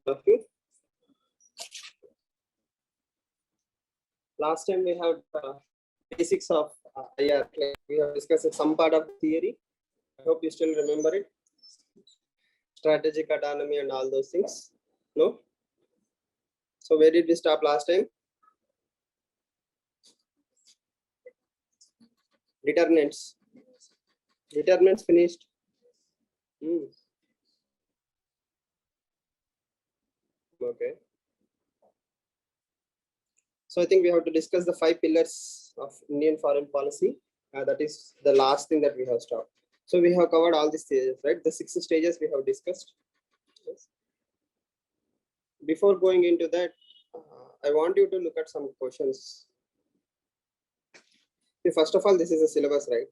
of you. Last time we have basics of IR. We have discussed some part of the theory. I hope you still remember it. Strategic autonomy and all those things. No? So where did we stop last time? Determinants. Determinants finished. Okay. So I think we have to discuss the 5 pillars of Indian foreign policy. That is the last thing that we have stopped. So we have covered all the stages, right? The 6 stages we have discussed. Yes. Before going into that, I want you to look at some questions. First of all, this is a syllabus, right?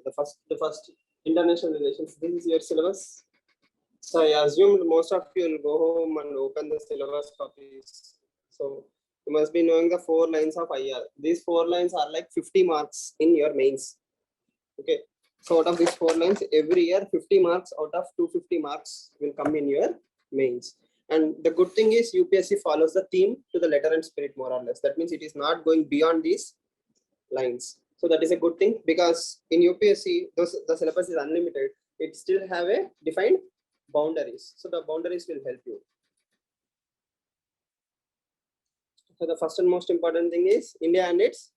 The first international relations. This is your syllabus. So I assumed most of you will go home and open the syllabus copies. So you must be knowing the 4 lines of IR. These 4 lines are like 50 marks in your mains. Okay. So out of these 4 lines, every year 50 marks out of 250 marks will come in your mains. And the good thing is UPSC follows the theme to the letter and spirit more or less. That means it is not going beyond these lines. So that is a good thing, because in UPSC, the syllabus is unlimited. It still have a defined boundaries. So the boundaries will help you. So the first and most important thing is India and its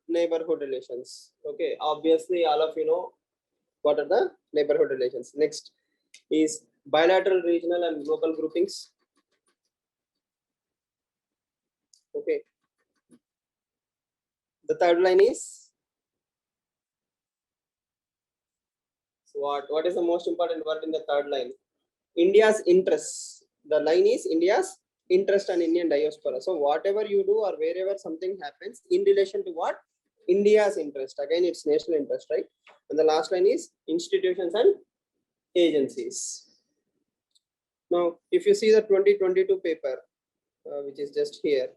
neighborhood relations. Okay, obviously all of you know what are the neighborhood relations. Next is bilateral, regional and local groupings. Okay. The third line is what is the most important word in the third line? India's interests. The line is India's interest and Indian diaspora. So whatever you do or wherever something happens in relation to what? India's interest. Again, it's national interest, right? And the last line is institutions and agencies. Now, if you see the 2022 paper, which is just here,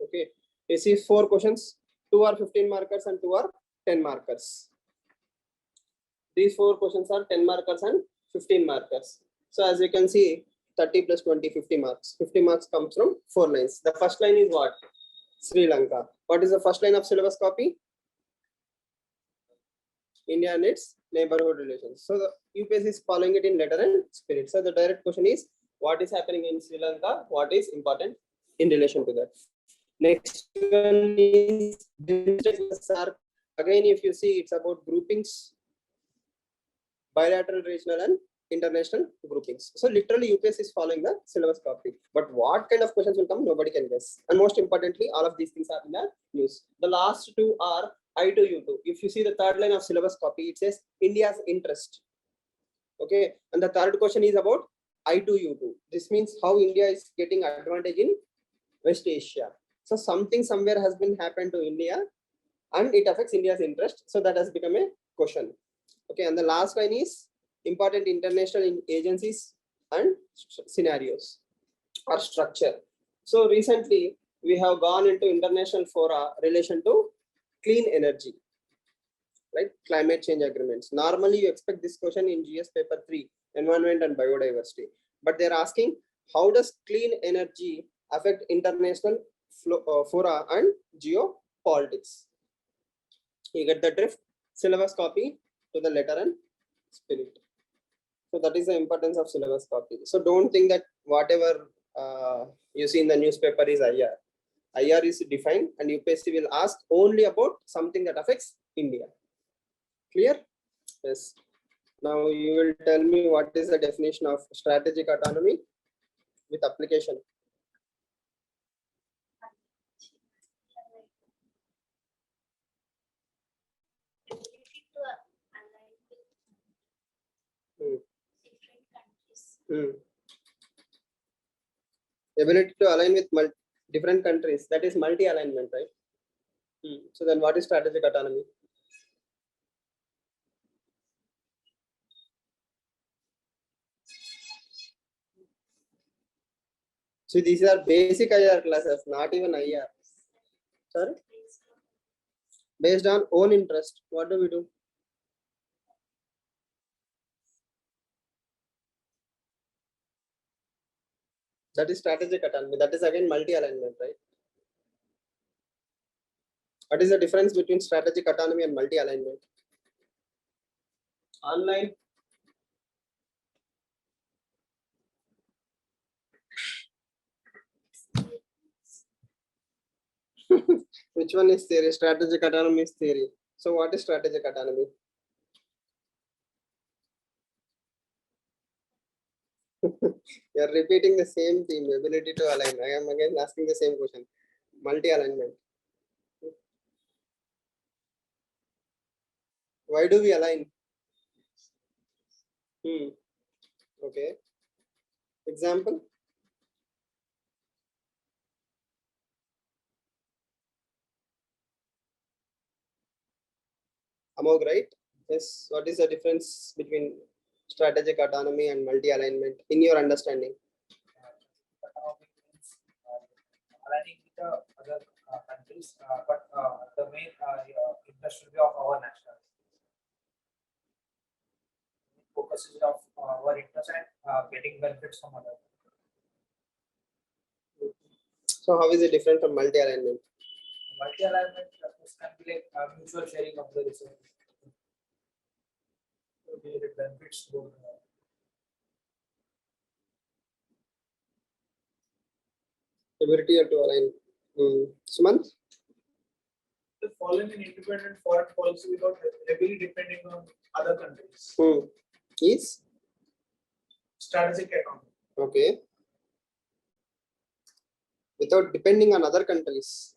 okay, you see 4 questions. 2 are 15 markers and 2 are 10 markers. These 4 questions are 10 markers and 15 markers. So as you can see, 30 plus 20, 50 marks. 50 marks comes from 4 lines. The first line is what? Sri Lanka. What is the first line of syllabus copy? India and its neighborhood relations. So the UPSC is following it in letter and spirit. So the direct question is, what is happening in Sri Lanka? What is important in relation to that? Next one is, again, if you see, it's about groupings, bilateral, regional and international groupings. So literally UPSC is following the syllabus copy. But what kind of questions will come, nobody can guess. And most importantly, all of these things are in the news. The last 2 are I to U2. If you see the third line of syllabus copy, it says India's interest. Okay. And the third question is about I to U2. This means how India is getting advantage in West Asia. So something somewhere has been happened to India and it affects India's interest. So that has become a question. Okay. And the last line is important international agencies and scenarios or structure. So recently we have gone into international fora relation to clean energy, right? Climate change agreements. Normally you expect this question in GS paper 3, environment and biodiversity, but they're asking how does clean energy affect international fora and geopolitics. You get the drift. Syllabus copy to the letter and spirit. So that is the importance of syllabus copy. So don't think that whatever you see in the newspaper is IR. IR is defined and UPSC will ask only about something that affects India. Clear? Yes. Now you will tell me what is the definition of strategic autonomy with application. Ability to align with different countries, that is multi-alignment, right? So then what is strategic autonomy? So these are basic IR classes, not even IR. Sorry? Based on own interest, what do we do? That is strategic autonomy. That is again multi-alignment, right? What is the difference between strategic autonomy and multi-alignment? Online. Which one is theory? Strategic autonomy is theory. So what is strategic autonomy? You are repeating the same theme, ability to align. I am again asking the same question. Multi-alignment. Why do we align? Okay. Example? Amog, right? Yes. What is the difference between strategic autonomy and multi-alignment in your understanding? Aligning with the other countries, but the main interest will be of our national. Focus is of our interest and getting benefits from other. So how is it different from multi-alignment? Multi-alignment can be like mutual sharing of the resources. The benefits both. Ability to align. Sumant? The following an independent foreign policy without heavily depending on other countries. Is? Strategic autonomy. Okay. Without depending on other countries.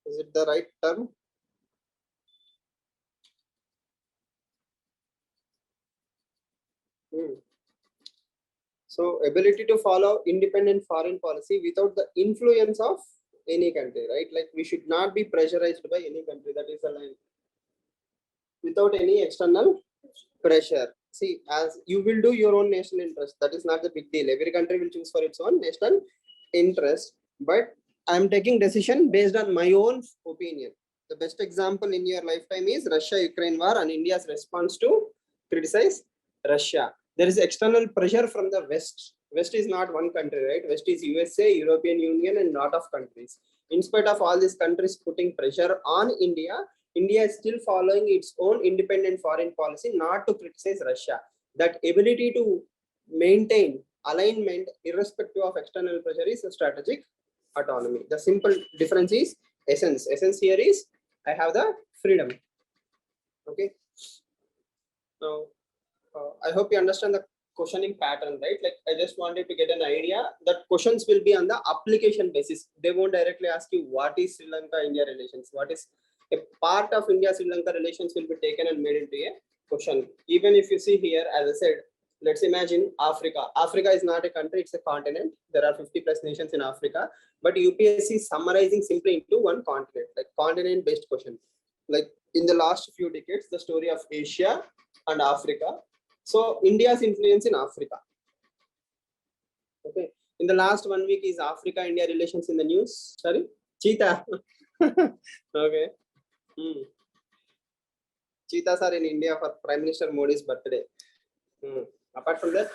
Is it the right term? So ability to follow independent foreign policy without the influence of any country, right? Like we should not be pressurized by any country. That is the line. Without any external pressure. See, as you will do your own national interest. That is not the big deal. Every country will choose for its own national interest. But I am taking decision based on my own opinion. The best example in your lifetime is Russia-Ukraine war and India's response to criticize Russia. There is external pressure from the West. West is not one country, right? West is USA, European Union, and lot of countries. In spite of all these countries putting pressure on India, India is still following its own independent foreign policy, not to criticize Russia. That ability to maintain alignment irrespective of external pressure is a strategic autonomy. The simple difference is essence. Essence here is I have the freedom. Okay. So I hope you understand the questioning pattern, right? Like I just wanted to get an idea that questions will be on the application basis. They won't directly ask you what is Sri Lanka-India relations. What is a part of India-Sri Lanka relations will be taken and made into a question. Even if you see here, as I said, let's imagine Africa. Africa is not a country, it's a continent. There are 50 plus nations in Africa, but UPSC is summarizing simply into one continent, like continent based question. Like in the last few decades, the story of Asia and Africa. So India's influence in Africa. Okay. In the last 1 week, is Africa-India relations in the news? Sorry? Cheetah. Okay. Cheetahs are in India for Prime Minister Modi's birthday. Apart from that,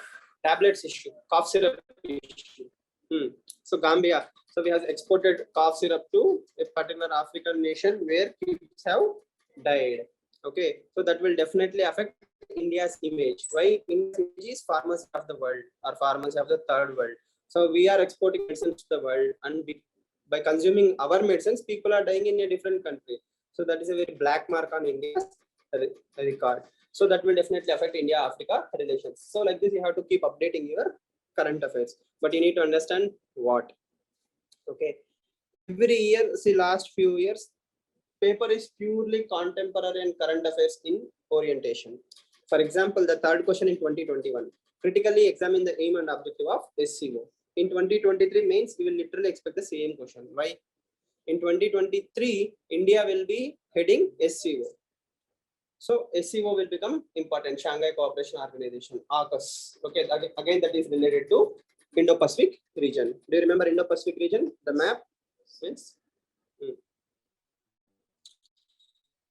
tablets issue, cough syrup issue. So Gambia. So we have exported cough syrup to a particular African nation where kids have died. Okay. So that will definitely affect India's image. Why? India's image is pharmacy of the world or pharmacy of the third world. So we are exporting medicines to the world, and by consuming our medicines, people are dying in a different country. So that is a very black mark on India's record. So that will definitely affect India-Africa relations. So like this, you have to keep updating your current affairs, but you need to understand what. Okay. Every year, see last few years, paper is purely contemporary and current affairs in orientation. For example, the third question in 2021, critically examine the aim and objective of SCO. In 2023 mains, we will literally expect the same question. Why? In 2023, India will be heading SCO. So SCO will become important, Shanghai Cooperation Organization, AUKUS. Okay, again that is related to Indo-Pacific region. Do you remember Indo-Pacific region? The map means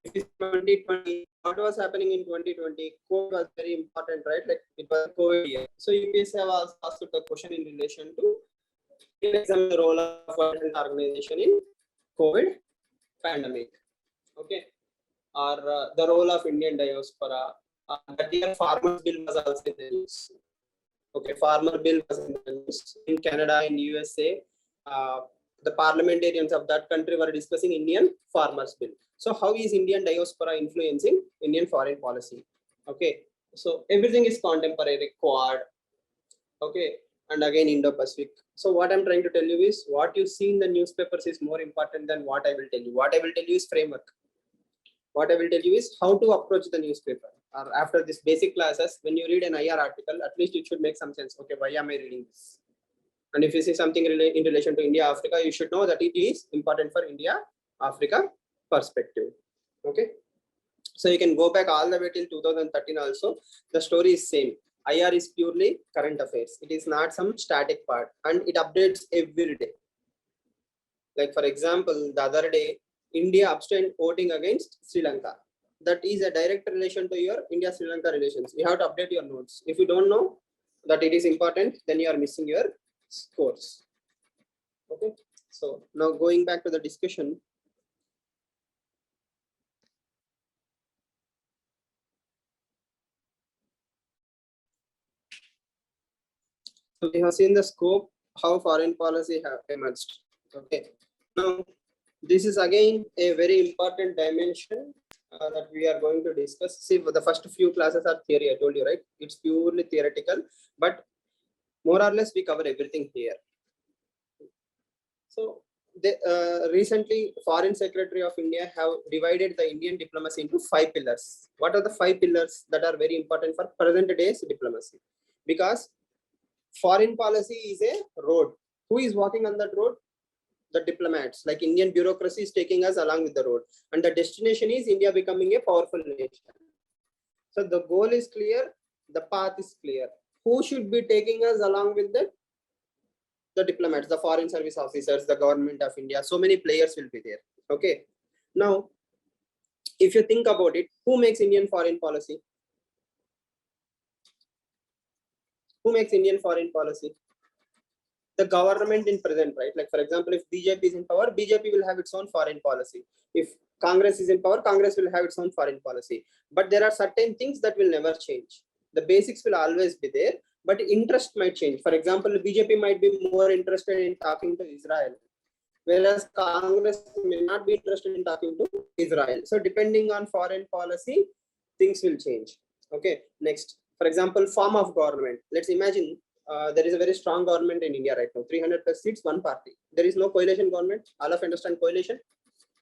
2020 what was happening in 2020? COVID was very important, right? Like it was COVID year. So UPSC was asked the question in relation to examine the role of World Health Organization in COVID pandemic. Okay, or the role of Indian diaspora. That year, Farmers Bill was also in the news. Okay, Farmer Bill was in the news. In Canada, in USA, the parliamentarians of that country were discussing Indian Farmers Bill. So how is Indian diaspora influencing Indian foreign policy? Okay, so everything is contemporary, Quad. Okay, and again Indo-Pacific. So what I'm trying to tell you is what you see in the newspapers is more important than what I will tell you. What I will tell you is framework. What I will tell you is how to approach the newspaper. Or after this basic classes, when you read an IR article, at least it should make some sense. Okay, why am I reading this? And if you see something in relation to India, Africa, you should know that it is important for India, Africa perspective. Okay. So you can go back all the way till 2013 also. The story is same. IR is purely current affairs. It is not some static part and it updates every day. Like for example, the other day, India abstained voting against Sri Lanka. That is a direct relation to your India-Sri Lanka relations. You have to update your notes. If you don't know that it is important, then you are missing your scores. Okay. So now going back to the discussion. So we have seen the scope, how foreign policy have emerged. Okay. Now this is again a very important dimension that we are going to discuss. See, the first few classes are theory. I told you, right? It's purely theoretical, but more or less we cover everything here. So recently, Foreign Secretary of India have divided the Indian diplomacy into 5 pillars. What are the 5 pillars that are very important for present day's diplomacy? Because foreign policy is a road. Who is walking on that road? The diplomats. Like Indian bureaucracy is taking us along with the road, and the destination is India becoming a powerful nation. So the goal is clear, the path is clear. Who should be taking us along with that? The diplomats, the foreign service officers, the government of India. So many players will be there. Okay. Now, if you think about it, who makes Indian foreign policy? Who makes Indian foreign policy? The government in present, right? Like for example, if BJP is in power, BJP will have its own foreign policy. If Congress is in power, Congress will have its own foreign policy. But there are certain things that will never change. The basics will always be there, but interest might change. For example, BJP might be more interested in talking to Israel, whereas Congress may not be interested in talking to Israel. So depending on foreign policy, things will change. Okay, next, for example, form of government. Let's imagine there is a very strong government in India right now, 300 plus seats, one party. There is no coalition government. All of understand coalition?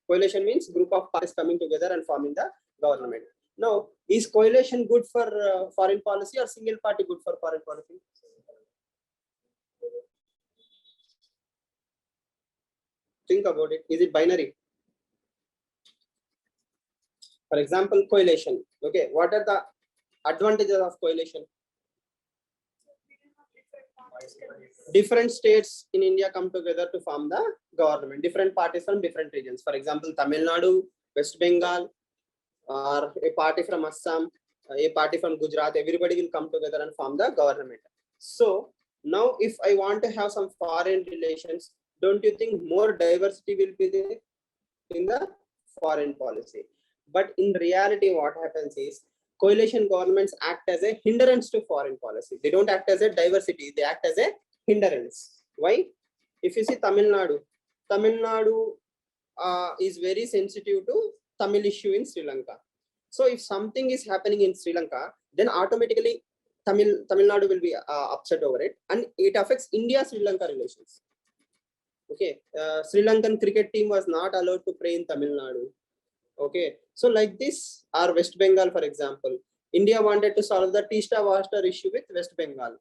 Coalition means group of parties coming together and forming the government. Now, is coalition good for foreign policy or single party good for foreign policy? Think about it. Is it binary? For example, coalition. Okay, what are the advantages of coalition? Different states in India come together to form the government. Different parties from different regions. For example, Tamil Nadu, West Bengal, or a party from Assam, a party from Gujarat. Everybody will come together and form the government. So now, if I want to have some foreign relations, don't you think more diversity will be there in the foreign policy? But in reality, what happens is coalition governments act as a hindrance to foreign policy. They don't act as a diversity, they act as a hindrance. Why? If you see Tamil Nadu is very sensitive to Tamil issue in Sri Lanka. So if something is happening in Sri Lanka, then automatically Tamil Nadu will be upset over it, and it affects India-Sri Lanka relations. Okay, Sri Lankan cricket team was not allowed to play in Tamil Nadu. Okay, so like this, or West Bengal, for example, India wanted to solve the Teesta water issue with West Bengal,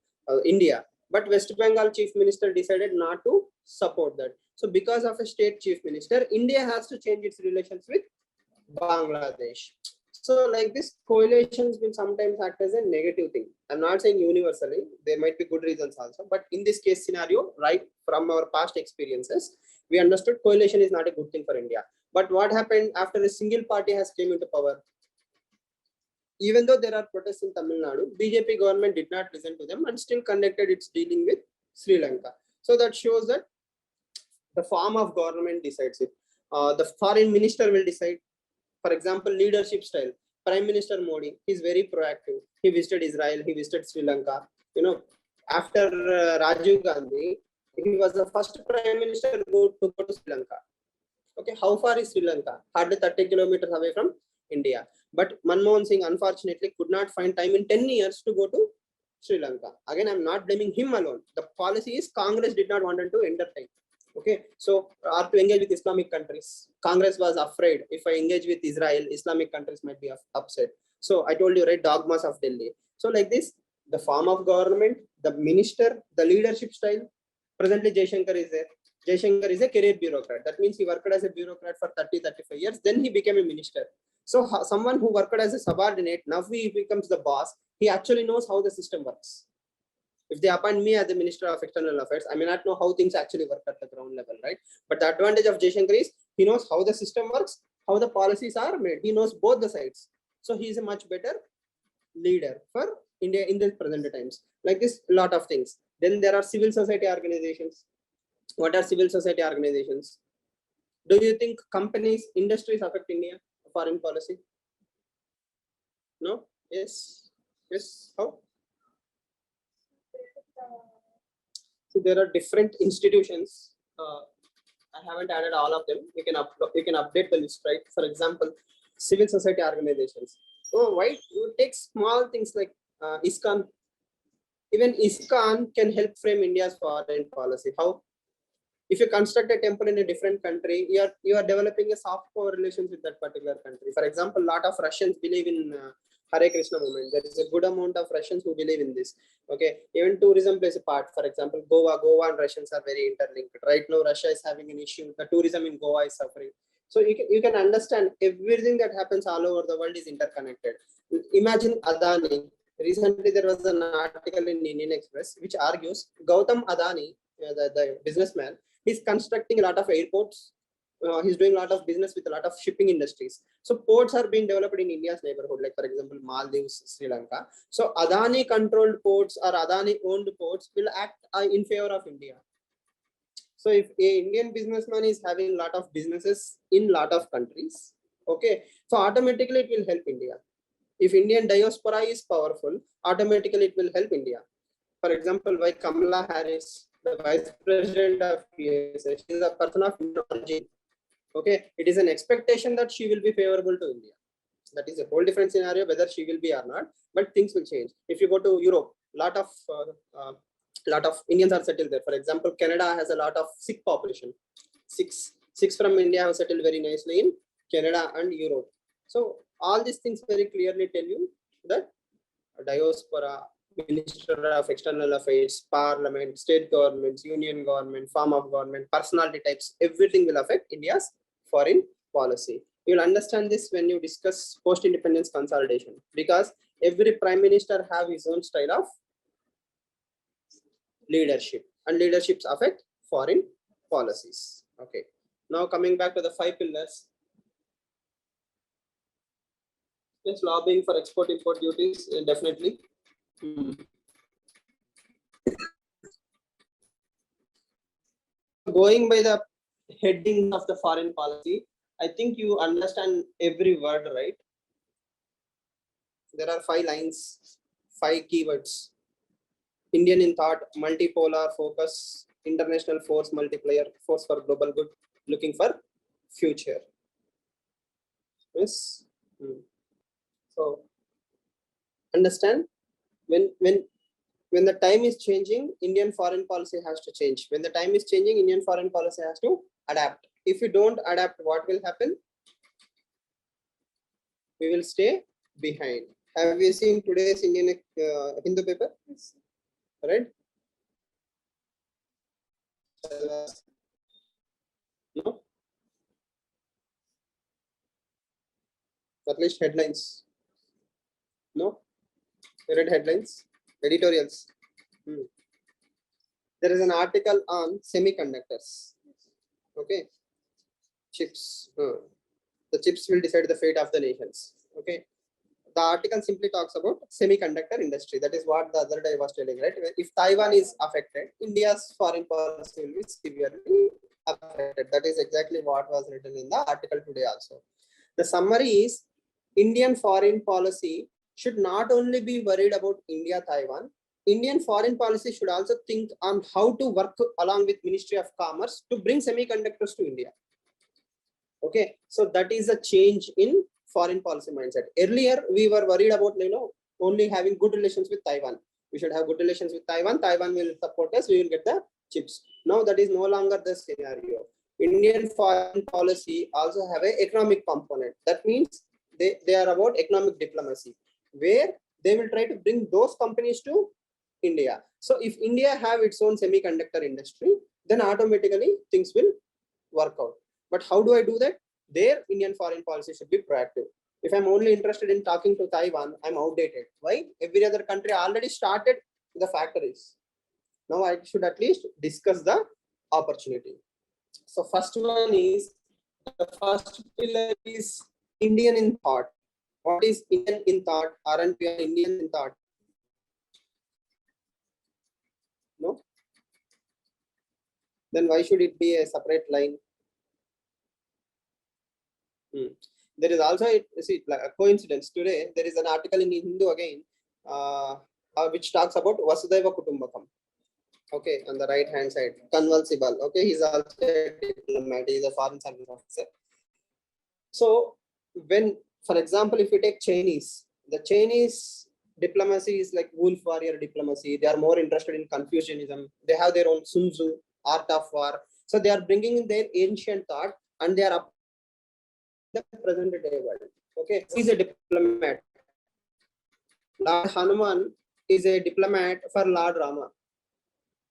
India, but West Bengal chief minister decided not to support that. So because of a state chief minister, India has to change its relations with Bangladesh. So like this, coalitions will sometimes act as a negative thing. I'm not saying universally, there might be good reasons also, but in this case scenario, right from our past experiences, we understood coalition is not a good thing for India. But what happened after a single party has came into power? even though there are protests in Tamil Nadu, BJP government did not listen to them and still conducted its dealing with Sri Lanka. So that shows that the form of government decides it. The foreign minister will decide. For example, leadership style. Prime Minister Modi, he's very proactive. He visited Israel, he visited Sri Lanka. After Rajiv Gandhi, he was the first prime minister to go to Sri Lanka. Okay, how far is Sri Lanka? Hardly 30 kilometers away from India. But Manmohan Singh unfortunately could not find time in 10 years to go to Sri Lanka. Again, I'm not blaming him alone. The policy is Congress did not want him to entertain. Okay, so or to engage with Islamic countries. Congress was afraid if I engage with Israel, Islamic countries might be upset. So I told you, right, dogmas of Delhi. So like this, the form of government, the minister, the leadership style. Presently, Jaishankar is there. Jaishankar is a career bureaucrat. That means he worked as a bureaucrat for 30-35 years. Then he became a minister. So someone who worked as a subordinate, now he becomes the boss. He actually knows how the system works. If they appoint me as the Minister of External Affairs, I may not know how things actually work at the ground level, right? But the advantage of Jaishankar is he knows how the system works, how the policies are made. He knows both the sides. So he is a much better leader for India in the present times. Like this, a lot of things. Then there are civil society organizations. What are civil society organizations? Do you think companies, industries affect India foreign policy? No? Yes? Yes? How? So there are different institutions. I haven't added all of them. You can update the list, right? For example, civil society organizations. Oh, why you take small things like ISKCON? Even ISKCON can help frame India's foreign policy. How? If you construct a temple in a different country, you are developing a soft power relations with that particular country. For example, a lot of Russians believe in Hare Krishna movement. There is a good amount of Russians who believe in this. Okay, even tourism plays a part. For example, Goa and Russians are very interlinked. Right now, Russia is having an issue. The tourism in Goa is suffering. So you can understand everything that happens all over the world is interconnected. Imagine Adani. Recently, there was an article in Indian Express which argues Gautam Adani, the businessman, he's constructing a lot of airports. He's doing a lot of business with a lot of shipping industries. So ports are being developed in India's neighborhood, like for example, Maldives, Sri Lanka. So Adani controlled ports or Adani owned ports will act in favor of India. So if a Indian businessman is having a lot of businesses in a lot of countries, okay, so automatically it will help India. If Indian diaspora is powerful, automatically it will help India. For example, why Kamala Harris, the Vice President of USA, she is a person of Indian origin. Okay, it is an expectation that she will be favorable to India. That is a whole different scenario, whether she will be or not. But things will change. If you go to Europe, lot of Indians are settled there. For example, Canada has a lot of Sikh population. Sikhs from India have settled very nicely in Canada and Europe. So all these things very clearly tell you that diaspora, Minister of External Affairs, Parliament, state governments, union government, form of government, personality types, everything will affect India's foreign policy. You will understand this when you discuss post-independence consolidation, because every prime minister have his own style of leadership, and leaderships affect foreign policies. Okay. Now coming back to the 5 pillars. Yes, lobbying for export-import duties, definitely. Going by the heading of the foreign policy, I think you understand every word, right? There are 5 lines, 5 keywords. Indian in thought, multipolar focus, international force multiplier, force for global good, looking for future. Yes. So understand when the time is changing, Indian foreign policy has to change. When the time is changing, Indian foreign policy has to adapt. If you don't adapt, what will happen? We will stay behind. Have you seen today's Indian Hindu paper? Right? No? At least headlines. No? You read headlines? Editorials. There is an article on semiconductors. Okay. Chips. The chips will decide the fate of the nations. Okay. the article simply talks about semiconductor industry. That is what the other day I was telling, right? If Taiwan is affected, India's foreign policy will be severely affected. That is exactly what was written in the article today also. The summary is Indian foreign policy should not only be worried about India, Taiwan. Indian foreign policy should also think on how to work along with Ministry of Commerce to bring semiconductors to India. Okay, so that is a change in foreign policy mindset. Earlier, we were worried about only having good relations with Taiwan. We should have good relations with Taiwan. Taiwan will support us. We will get the chips. Now that is no longer the scenario. Indian foreign policy also have an economic component. That means they are about economic diplomacy, where they will try to bring those companies to India. So if India have its own semiconductor industry, then automatically things will work out. But how do I do that? Their Indian foreign policy should be proactive. If I'm only interested in talking to Taiwan, I'm outdated. Why? Every other country already started the factories. Now I should at least discuss the opportunity. So first one is, the first pillar is Indian in thought. What is Indian in thought? Aren't we Indian in thought? No? Then why should it be a separate line? There is also a coincidence. Today there is an article in Hindu again, which talks about Vasudhaiva Kutumbakam. Okay, on the right hand side, Kanwal Sibal. Okay, he's also a diplomat. He's a foreign service officer. So when, for example, if you take Chinese, the Chinese diplomacy is like wolf warrior diplomacy. They are more interested in Confucianism. They have their own Sun Tzu, art of war. So they are bringing in their ancient thought and they are up the present day world. Okay, he's a diplomat. Lord Hanuman is a diplomat for Lord Rama.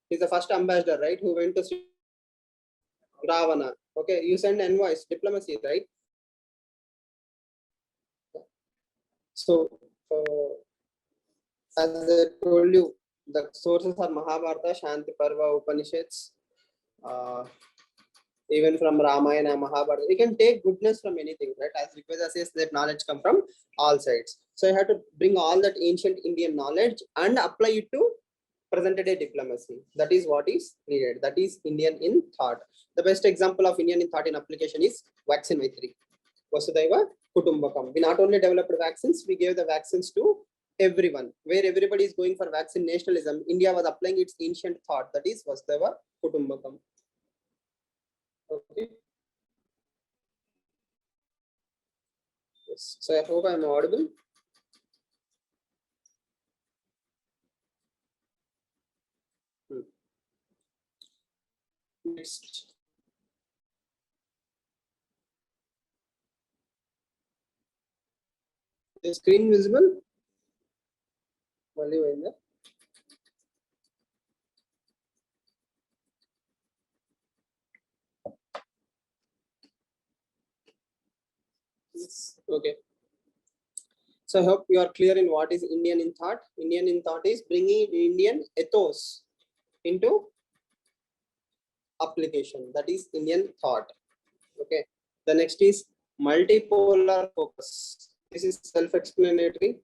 He's the first ambassador, right, who went to see Ravana. Okay, you send envoys, diplomacy, right? So, as I told you, the sources are Mahabharata, Shanti Parva, Upanishads, even from Ramayana, Mahabharata. You can take goodness from anything, right? As Rigveda says, that knowledge comes from all sides. So I have to bring all that ancient Indian knowledge and apply it to present day diplomacy. That is what is needed. That is Indian in thought. The best example of Indian in thought in application is vaccine Maitri. Vasudhaiva Kutumbakam. We not only developed vaccines, we gave the vaccines to everyone. Where everybody is going for vaccine nationalism, India was applying its ancient thought. That is Vasudhaiva Kutumbakam. Okay. Yes. So I hope I am audible. Next. The screen visible? Yes. Okay. So I hope you are clear in what is Indian in thought. Indian in thought is bringing Indian ethos into application. That is Indian thought. Okay. The next is multipolar focus. This is self-explanatory.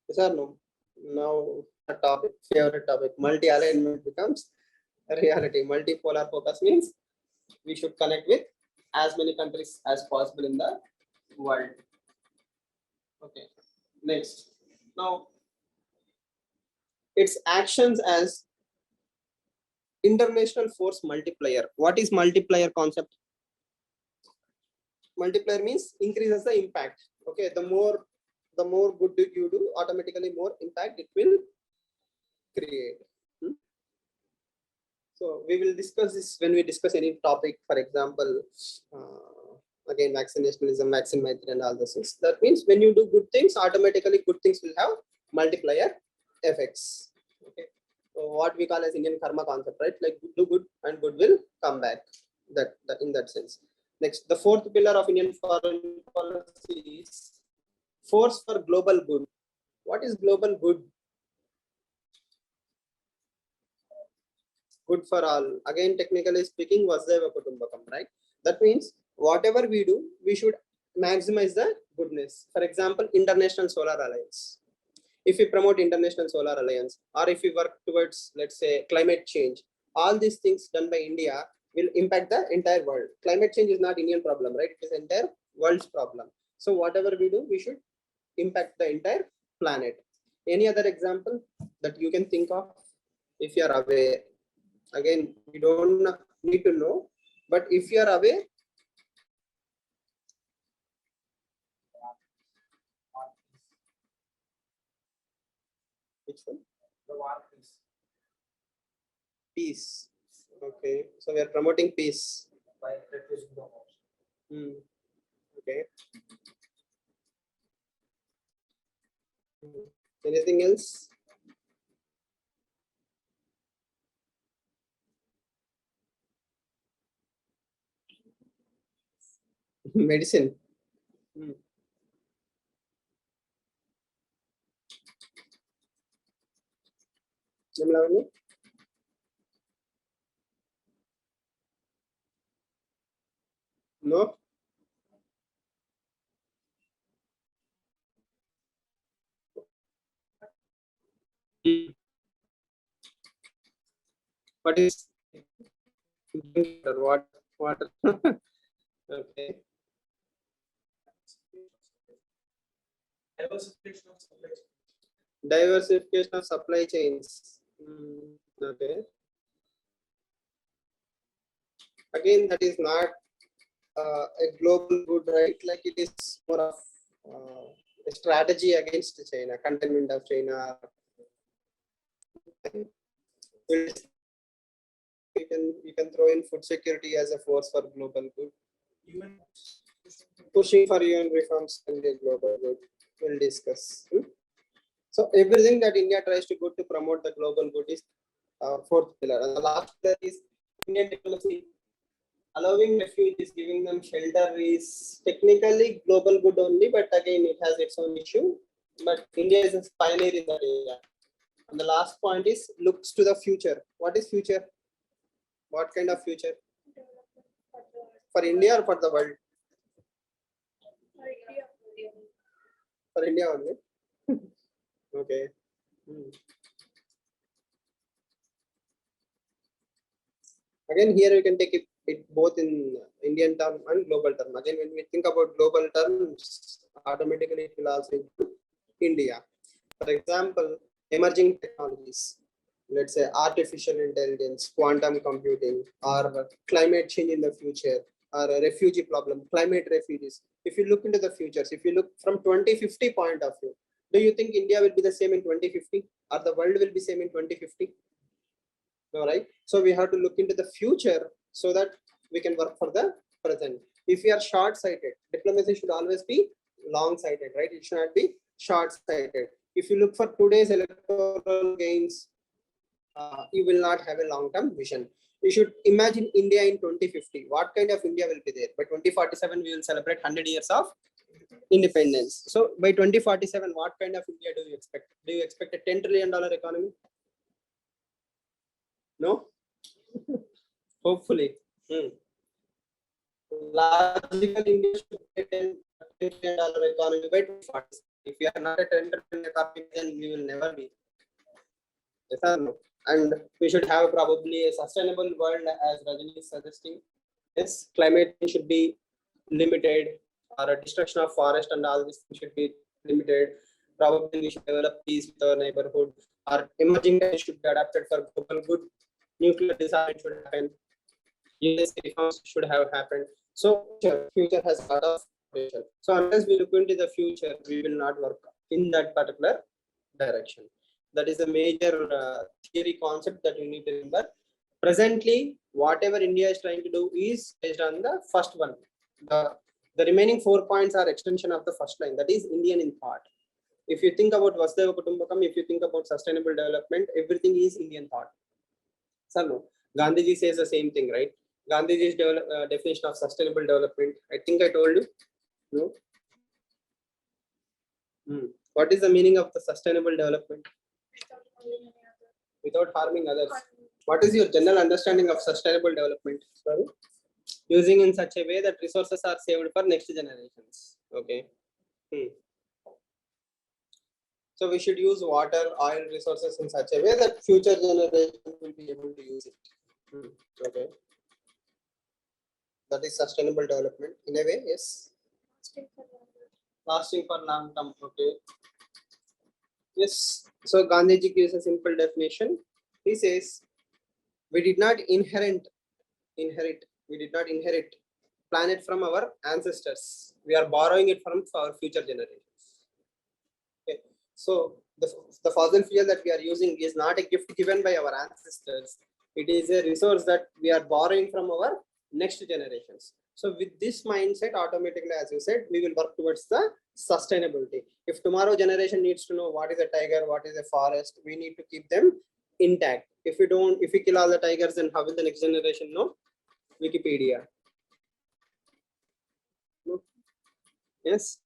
Yes or no? Now a topic, favorite topic, multi-alignment becomes a reality. Multipolar focus means we should connect with as many countries as possible in the world. Okay. Next. Now its actions as international force multiplier. What is multiplier concept? Multiplier means increases the impact. Okay, the more good you do, automatically more impact it will create. So we will discuss this when we discuss any topic. For example, again, vaccinationism, vaccine method, and all this things. That means when you do good things, automatically good things will have multiplier effects. Okay. So what we call as Indian karma concept, right? Like do good and good will come back. That in that sense. Next, the fourth pillar of Indian foreign policy is force for global good. What is global good? Good for all. Again, technically speaking, Vasudhaiva Kutumbakam, right? That means whatever we do, we should maximize the goodness. For example, International Solar Alliance. If we promote International Solar Alliance, or if we work towards, let's say, climate change, all these things done by India will impact the entire world. Climate change is not Indian problem, right? It is entire world's problem. So whatever we do, we should impact the entire planet. Any other example that you can think of, if you are aware? Again, we don't need to know, but if you are aware, which one? The war peace. Peace. Okay, so we are promoting peace By reducing the wars. Okay. Anything else? Medicine. No. What is what? Okay. Diversification of supply chains. Okay. Again, that is not a global good, right? Like it is more of a strategy against China, containment of China. You can throw in food security as a force for global good. Even Pushing for UN reforms and the global good. We'll discuss. So everything that India tries to do to promote the global good is fourth pillar. And the last pillar is Indian diplomacy. Allowing refugees, giving them shelter is technically global good only, but again it has its own issue. But India is a pioneer in that area. And the last point is looks to the future. What is future? What kind of future? For India or for the world? For India only. Okay. Again, here you can take it both in Indian term and global term. Again, when we think about global terms, automatically it will also include India. For example, emerging technologies, let's say artificial intelligence, quantum computing, or climate change in the future, or a refugee problem, climate refugees. If you look into the futures, if you look from 2050 point of view, do you think India will be the same in 2050 or the world will be same in 2050? No, right? So we have to look into the future so that we can work for the present. If we are short-sighted, diplomacy should always be long-sighted, right? It should not be short-sighted. If you look for today's electoral gains, you will not have a long-term vision. You should imagine India in 2050. What kind of India will be there? By 2047, we will celebrate 100 years of independence. So by 2047, what kind of India do you expect? Do you expect a $10 trillion economy? No? Hopefully. Logical India should be a $10 trillion economy by 2047. If we are not a $10 trillion economy, then we will never be. Yes or no? And we should have probably a sustainable world, as Rajani is suggesting. Yes, climate change should be limited, or a destruction of forest and all this should be limited. Probably we should develop peace with our neighborhood. Our emerging countries should be adapted for global good. Nuclear disarmament should happen. US reforms should have happened. So future has a lot of potential. So unless we look into the future, we will not work in that particular direction. That is a major theory concept that you need to remember. Presently, whatever India is trying to do is based on the first one. The remaining 4 points are extension of the first line, that is Indian in thought. If you think about Vasudhaiva Kutumbakam, if you think about sustainable development, everything is Indian thought. So no, Gandhiji says the same thing, right? Gandhiji's definition of sustainable development, I think I told you. No? What is the meaning of the sustainable development? Without harming others. What is your general understanding of sustainable development? Sorry? using in such a way that resources are saved for next generations. Okay. So we should use water, oil resources in such a way that future generations will be able to use it. Okay. That is sustainable development in a way, yes. Lasting for long term. Okay. Yes. So Gandhiji gives a simple definition. He says, we did not inherit planet from our ancestors. We are borrowing it from our future generations. Okay. So the fossil fuel that we are using is not a gift given by our ancestors. It is a resource that we are borrowing from our next generations. So with this mindset, automatically, as you said, we will work towards the sustainability. If tomorrow generation needs to know what is a tiger, what is a forest, we need to keep them intact. If we kill all the tigers, then how will the next generation know? Wikipedia. Yes.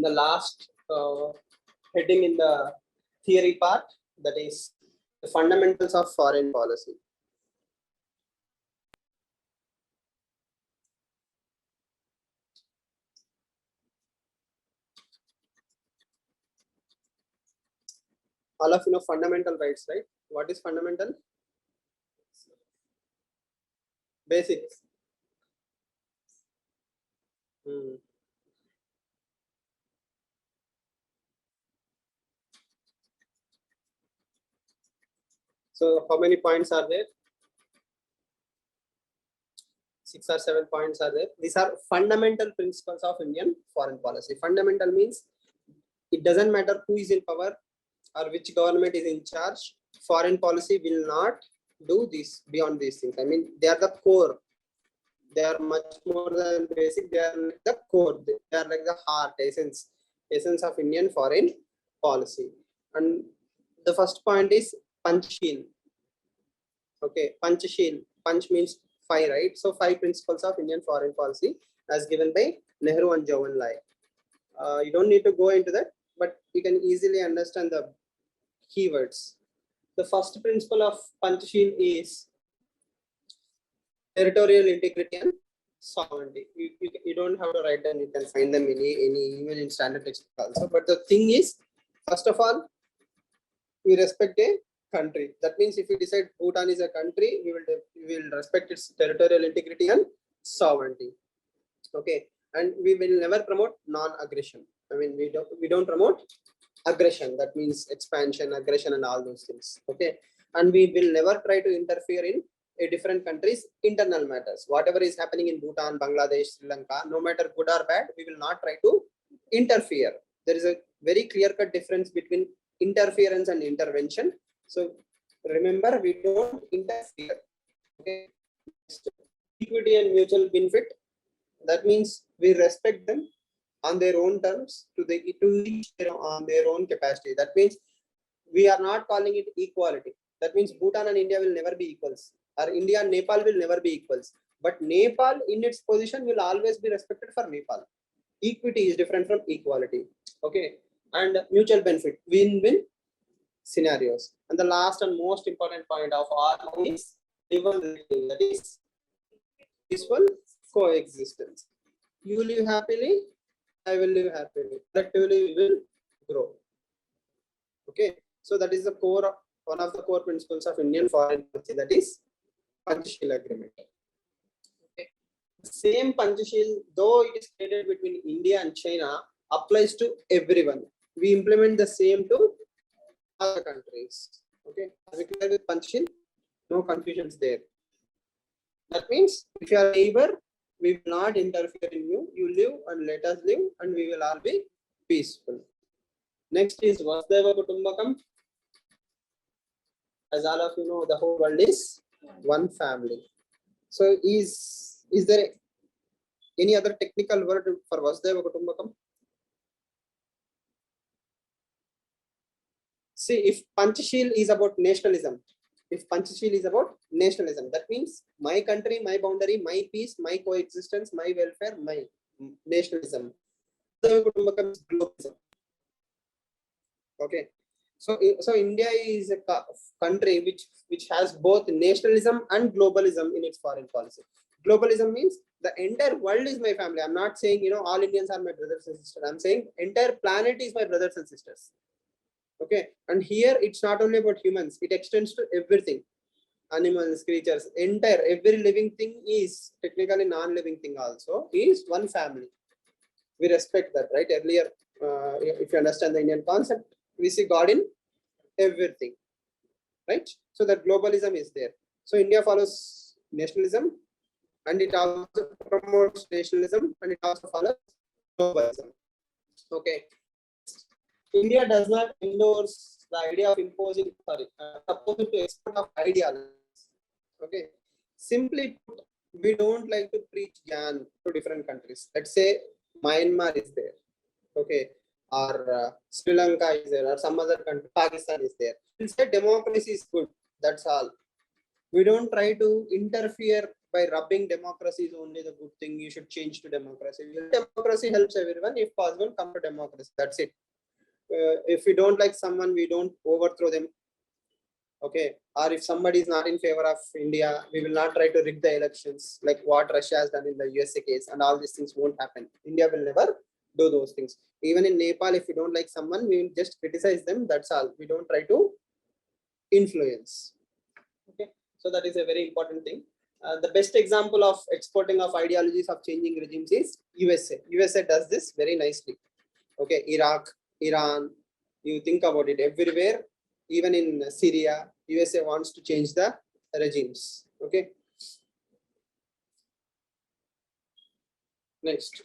The last heading in the theory part, that is the fundamentals of foreign policy. All of you know fundamental rights, right? What is fundamental? Basics. So how many points are there? 6 or 7 points are there. These are fundamental principles of Indian foreign policy. Fundamental means it doesn't matter who is in power or which government is in charge. Foreign policy will not do this beyond these things. I mean, they are the core. They are much more than basic. They are like the core. They are like the heart, essence of Indian foreign policy. And the first point is Panchsheel. Okay, Panchsheel. Panch means 5, right? So 5 principles of Indian foreign policy as given by Nehru and Jawaharlal. You don't need to go into that, but you can easily understand the keywords. The first principle of Panchsheel is territorial integrity and sovereignty. You don't have to write them, you can find them even in standard textbook also. But the thing is, first of all, we respect a country. That means if we decide Bhutan is a country, we will respect its territorial integrity and sovereignty. Okay, and we will never promote non-aggression. I mean, we don't promote aggression. That means expansion, aggression, and all those things. Okay, and we will never try to interfere in a different country's internal matters. Whatever is happening in Bhutan, Bangladesh, Sri Lanka, no matter good or bad, we will not try to interfere. There is a very clear-cut difference between interference and intervention. So remember, we don't interfere. Okay. Equity and mutual benefit. That means we respect them on their own terms, to each on their own capacity. That means we are not calling it equality. That means Bhutan and India will never be equals, or India and Nepal will never be equals. But Nepal in its position will always be respected for Nepal. Equity is different from equality. Okay, and mutual benefit, win-win scenarios. And the last and most important point of all is that is peaceful coexistence. You live happily, I will live happily. Collectively, we will grow. Okay, so that is the core, one of the core principles of Indian foreign policy, that is Panchsheel agreement. Okay, the same Panchsheel, though it is created between India and China, applies to everyone. We implement the same to other countries. Okay, are we clear with Panchsheel? No confusions there. That means if you are a neighbor, we will not interfere in you. You live and let us live, and we will all be peaceful. Next is Vasudhaiva Kutumbakam. As all of you know, the whole world is one family. So is there any other technical word for Vasudhaiva Kutumbakam? See, if Panchsheel is about nationalism, If Panchashil is about nationalism, that means my country, my boundary, my peace, my coexistence, my welfare, my nationalism. Becomes globalism. Okay, so India is a country which has both nationalism and globalism in its foreign policy. Globalism means the entire world is my family. I'm not saying all Indians are my brothers and sisters. I'm saying entire planet is my brothers and sisters. Okay, and here it's not only about humans, it extends to everything. Animals, creatures, entire every living thing is technically non-living thing also is one family. We respect that, right? Earlier, if you understand the Indian concept, we see God in everything, right? So that globalism is there. So India follows nationalism, and it also promotes nationalism, and it also follows globalism. Okay, India does not endorse the idea of imposing, opposed to export of ideologies. Okay, simply put, we don't like to preach Gyan to different countries. Let's say Myanmar is there, okay, or Sri Lanka is there, or some other country, Pakistan is there. We'll say democracy is good. That's all. We don't try to interfere by rubbing democracy is only the good thing. You should change to democracy. Democracy helps everyone. If possible, come to democracy. That's it. If we don't like someone, we don't overthrow them. Okay, or if somebody is not in favor of India, we will not try to rig the elections like what Russia has done in the USA case, and all these things won't happen. India will never do those things. Even in Nepal, if we don't like someone, we will just criticize them. That's all. We don't try to influence. Okay, so that is a very important thing. The best example of exporting of ideologies of changing regimes is USA. USA does this very nicely. Okay, Iraq, Iran, you think about it, everywhere, even in Syria, USA wants to change the regimes. Okay, next,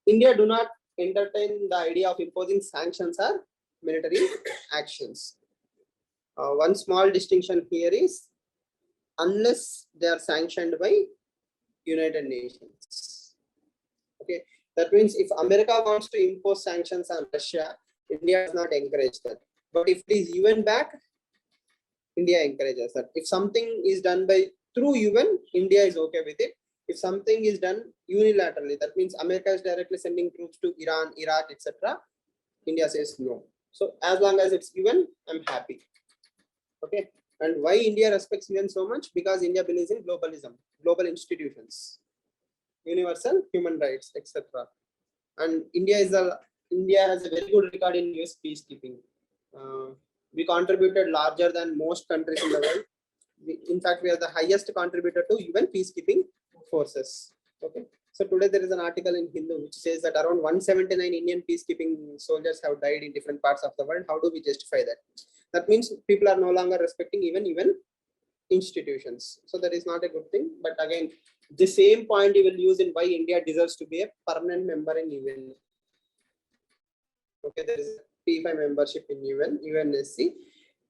India do not entertain the idea of imposing sanctions or military actions. One small distinction here is unless they are sanctioned by United Nations. Okay, that means if America wants to impose sanctions on Russia, India does not encourage that. But if it is UN back, India encourages that. If something is done by through UN, India is okay with it. If something is done unilaterally, that means America is directly sending troops to Iran, Iraq, etc., India says no. So as long as it's UN, I'm happy. Okay, and why India respects UN so much? Because India believes in globalism, global institutions, universal human rights, etc. And India has a very good record in US peacekeeping. We contributed larger than most countries in the world. In fact, we are the highest contributor to UN peacekeeping forces. Okay, so today there is an article in Hindu which says that around 179 Indian peacekeeping soldiers have died in different parts of the world. How do we justify that? That means people are no longer respecting even institutions. So that is not a good thing. But again, the same point you will use in why India deserves to be a permanent member in UN. Okay, there is a P5 membership in UNSC.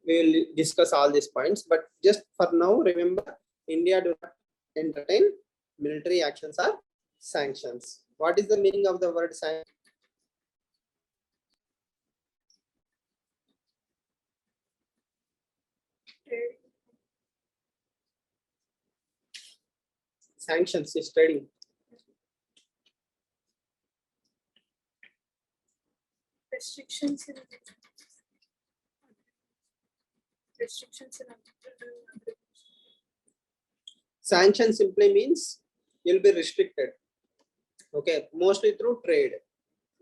We will discuss all these points, but just for now, remember, India do not entertain military actions or sanctions. What is the meaning of the word sanction? Sanctions is trading. Restrictions in Sanction simply means you'll be restricted. Okay, mostly through trade.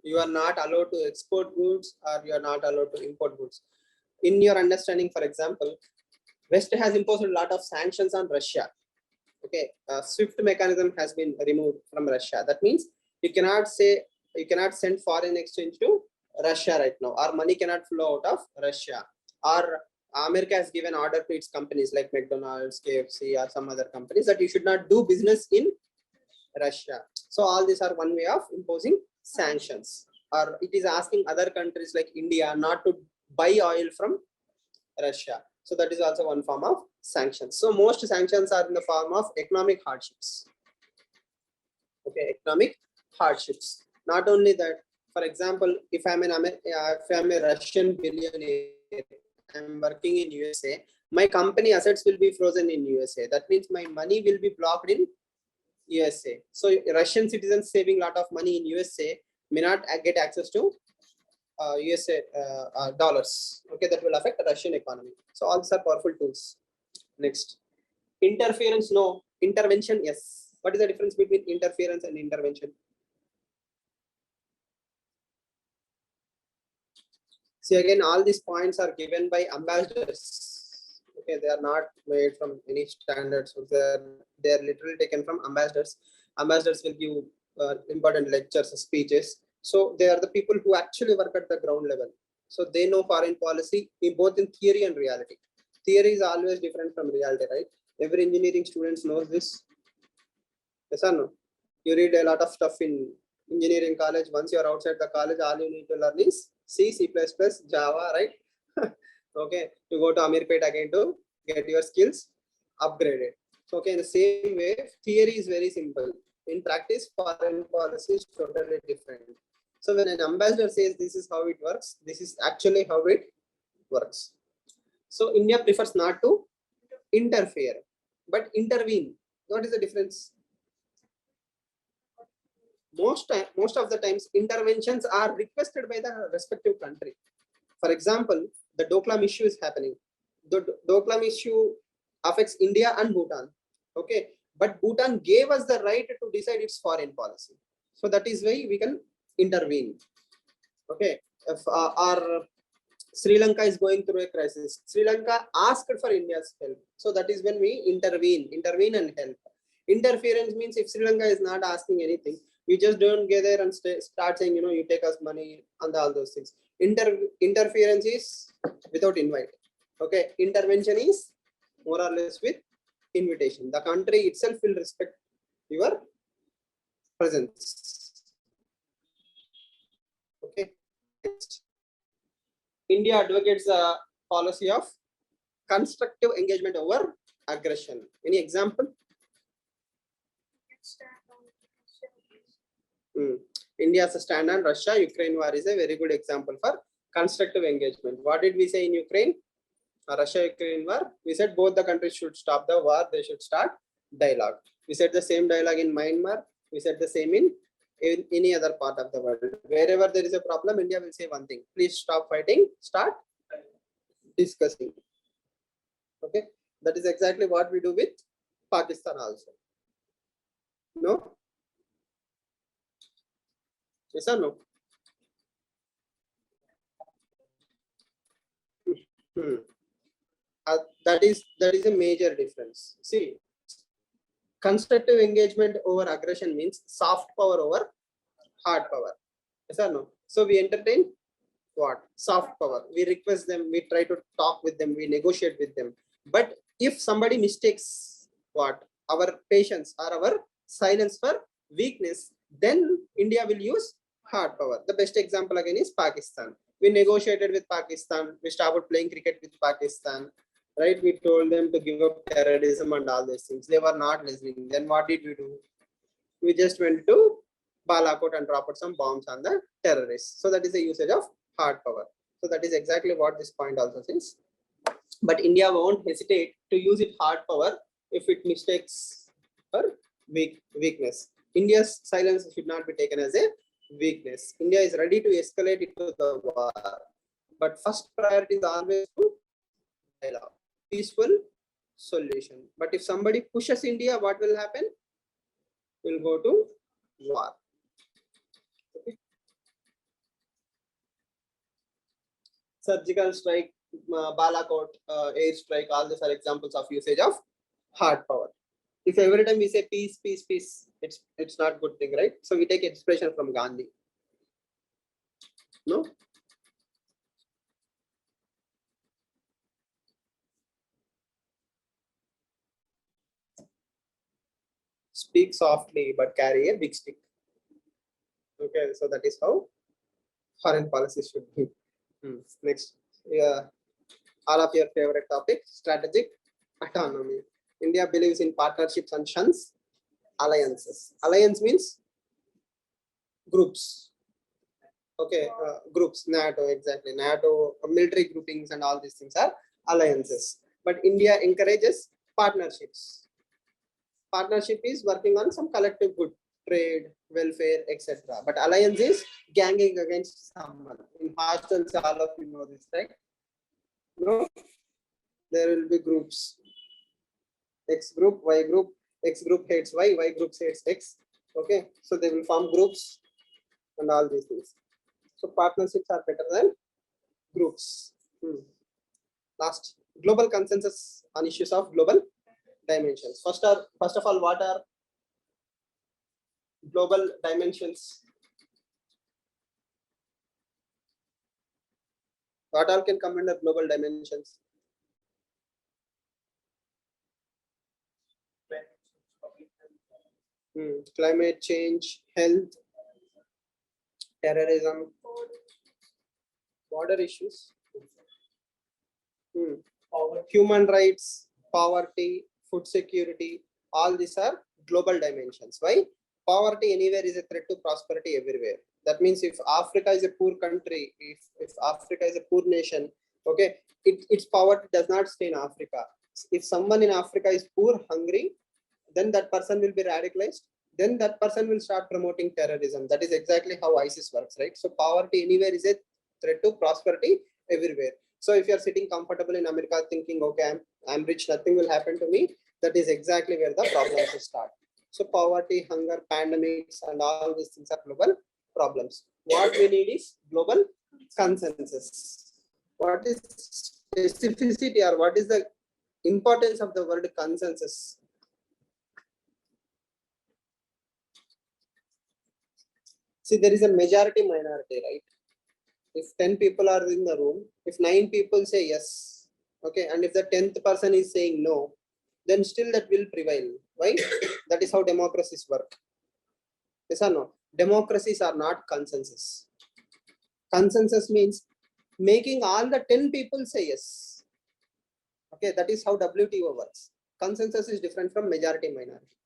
You are not allowed to export goods, or you are not allowed to import goods. In your understanding, for example, West has imposed a lot of sanctions on Russia. Okay, SWIFT mechanism has been removed from Russia. That means you cannot send foreign exchange to Russia right now. Our money cannot flow out of Russia. Or America has given order to its companies like McDonald's, KFC, or some other companies that you should not do business in Russia. So all these are one way of imposing sanctions. Or it is asking other countries like India not to buy oil from Russia. So that is also one form of sanctions. So most sanctions are in the form of economic hardships. Okay, economic hardships. Not only that, for example, if I'm a Russian billionaire, I'm working in USA, my company assets will be frozen in USA. That means my money will be blocked in USA. So Russian citizens saving a lot of money in USA may not get access to USA dollars. Okay, that will affect the Russian economy. So all these are powerful tools. Next, interference, no. Intervention, yes. What is the difference between interference and intervention? See, again, all these points are given by ambassadors. Okay, they are not made from any standards. So they are literally taken from ambassadors. Ambassadors will give important lectures, speeches. So they are the people who actually work at the ground level. So they know foreign policy in both in theory and reality. Theory is always different from reality, right? Every engineering student knows this. Yes or no? You read a lot of stuff in engineering college. Once you're outside the college, all you need to learn is C, C++, Java, right? Okay, you go to Amirpet again to get your skills upgraded. So, okay, in the same way, theory is very simple. In practice, foreign policy is totally different. So when an ambassador says this is how it works, this is actually how it works. So India prefers not to interfere, but intervene. What is the difference? Most of the times interventions are requested by the respective country. For example, the Doklam issue is happening. The Doklam issue affects India and Bhutan. Okay, but Bhutan gave us the right to decide its foreign policy. So that is why we can intervene. Okay, if our Sri Lanka is going through a crisis, Sri Lanka asked for India's help. So that is when we intervene and help. Interference means if Sri Lanka is not asking anything, we just don't get there and start saying, you take us money and all those things. Interference is without invite. Okay, intervention is more or less with invitation. The country itself will respect your presence. Okay, next. India advocates the policy of constructive engagement over aggression. Any example? India's stand on Russia-Ukraine war is a very good example for constructive engagement. What did we say in Ukraine? Russia-Ukraine war? We said both the countries should stop the war. They should start dialogue. We said the same dialogue in Myanmar. We said the same in any other part of the world. Wherever there is a problem, India will say one thing: please stop fighting, start discussing. Okay, that is exactly what we do with Pakistan also. No? Yes or no? That is a major difference. See, constructive engagement over aggression means soft power over hard power. Yes or no? So we entertain what? Soft power. We request them, we try to talk with them, we negotiate with them. But if somebody mistakes what? Our patience or our silence for weakness, then India will use hard power. The best example again is Pakistan. We negotiated with Pakistan. We started playing cricket with Pakistan. Right? We told them to give up terrorism and all these things. They were not listening. Then what did we do? We just went to Balakot and dropped some bombs on the terrorists. So that is the usage of hard power. So that is exactly what this point also says. But India won't hesitate to use its hard power if it mistakes for weakness. India's silence should not be taken as a weakness. India is ready to escalate into the war. But first priority is always to dialogue, peaceful solution. But if somebody pushes India, what will happen? We'll go to war. Okay. Surgical strike, Balakot, air strike, all these are examples of usage of hard power. If every time we say peace, peace, peace, it's not good thing, right? So we take inspiration from Gandhi. No? Speak softly but carry a big stick. Okay, so that is how foreign policy should be. Next, all of your favorite topic, strategic autonomy. India believes in partnerships and shuns alliances. Alliance means groups. Okay, groups, NATO, exactly. NATO, military groupings and all these things are alliances. But India encourages partnerships. Partnership is working on some collective good, trade, welfare, etc. But alliance is ganging against someone. In hostels, all of you know this, right? No, there will be groups. X group, Y group, X group hates Y group hates X. Okay, so they will form groups and all these things. So partnerships are better than groups. Last, global consensus on issues of global dimensions. First of all, what are global dimensions? What all can come under global dimensions? Climate change, health, terrorism, border issues, human rights, poverty, food security, all these are global dimensions. Why? Poverty anywhere is a threat to prosperity everywhere. That means if Africa is a poor country, if Africa is a poor nation, okay, its poverty does not stay in Africa. If someone in Africa is poor, hungry, then that person will be radicalized. Then that person will start promoting terrorism. That is exactly how ISIS works, right? So poverty anywhere is a threat to prosperity everywhere. So if you're sitting comfortable in America thinking, okay, I'm rich, nothing will happen to me, that is exactly where the problems start. So poverty, hunger, pandemics, and all these things are global problems. What we need is global consensus. What is specificity or what is the importance of the word consensus? See, there is a majority minority, right? If 10 people are in the room, if 9 people say yes, okay, and if the 10th person is saying no, then still that will prevail. Why? That is how democracies work. Yes or no? Democracies are not consensus. Consensus means making all the 10 people say yes. Okay, that is how WTO works. Consensus is different from majority minority.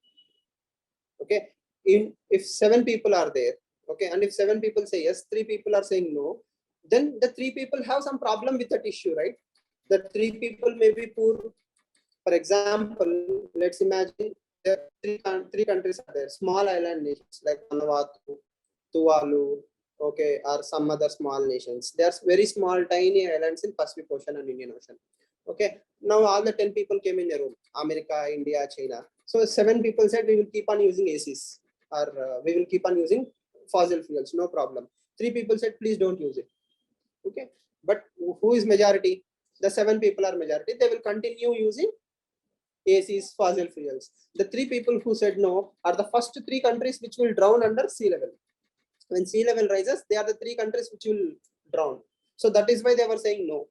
Okay, if 7 people are there, okay, and if 7 people say yes, 3 people are saying no, then the 3 people have some problem with that issue, right? The 3 people may be poor. For example, let's imagine there are three countries are there, small island nations like Vanuatu, Tuvalu, okay, or some other small nations. They are very small, tiny islands in Pacific Ocean and Indian Ocean. Okay, now all the 10 people came in a room, America, India, China. So 7 people said we will keep on using ACs or we will keep on using fossil fuels, no problem. 3 people said please don't use it. Okay, but who is majority? The 7 people are majority. They will continue using ACs, fossil fuels. The 3 people who said no are the first 3 countries which will drown under sea level. When sea level rises, they are the 3 countries which will drown. So that is why they were saying no.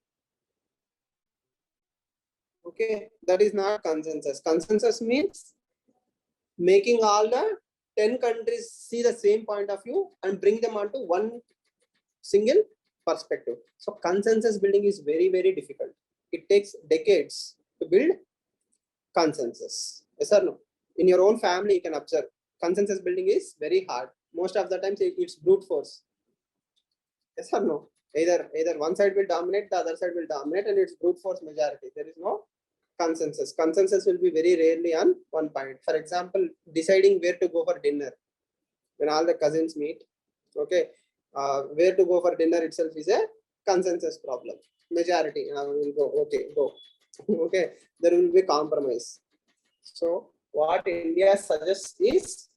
Okay, that is not consensus. Consensus means making all the 10 countries see the same point of view and bring them onto one single perspective. So consensus building is very, very difficult. It takes decades to build consensus. Yes or no? In your own family, you can observe consensus building is very hard. Most of the times it's brute force. Yes or no? Either one side will dominate, the other side will dominate, and it's brute force majority. There is no consensus. Consensus will be very rarely on one point. For example, deciding where to go for dinner. When all the cousins meet, okay, where to go for dinner itself is a consensus problem. Majority will go, okay, go. Okay, there will be compromise. So what India suggests is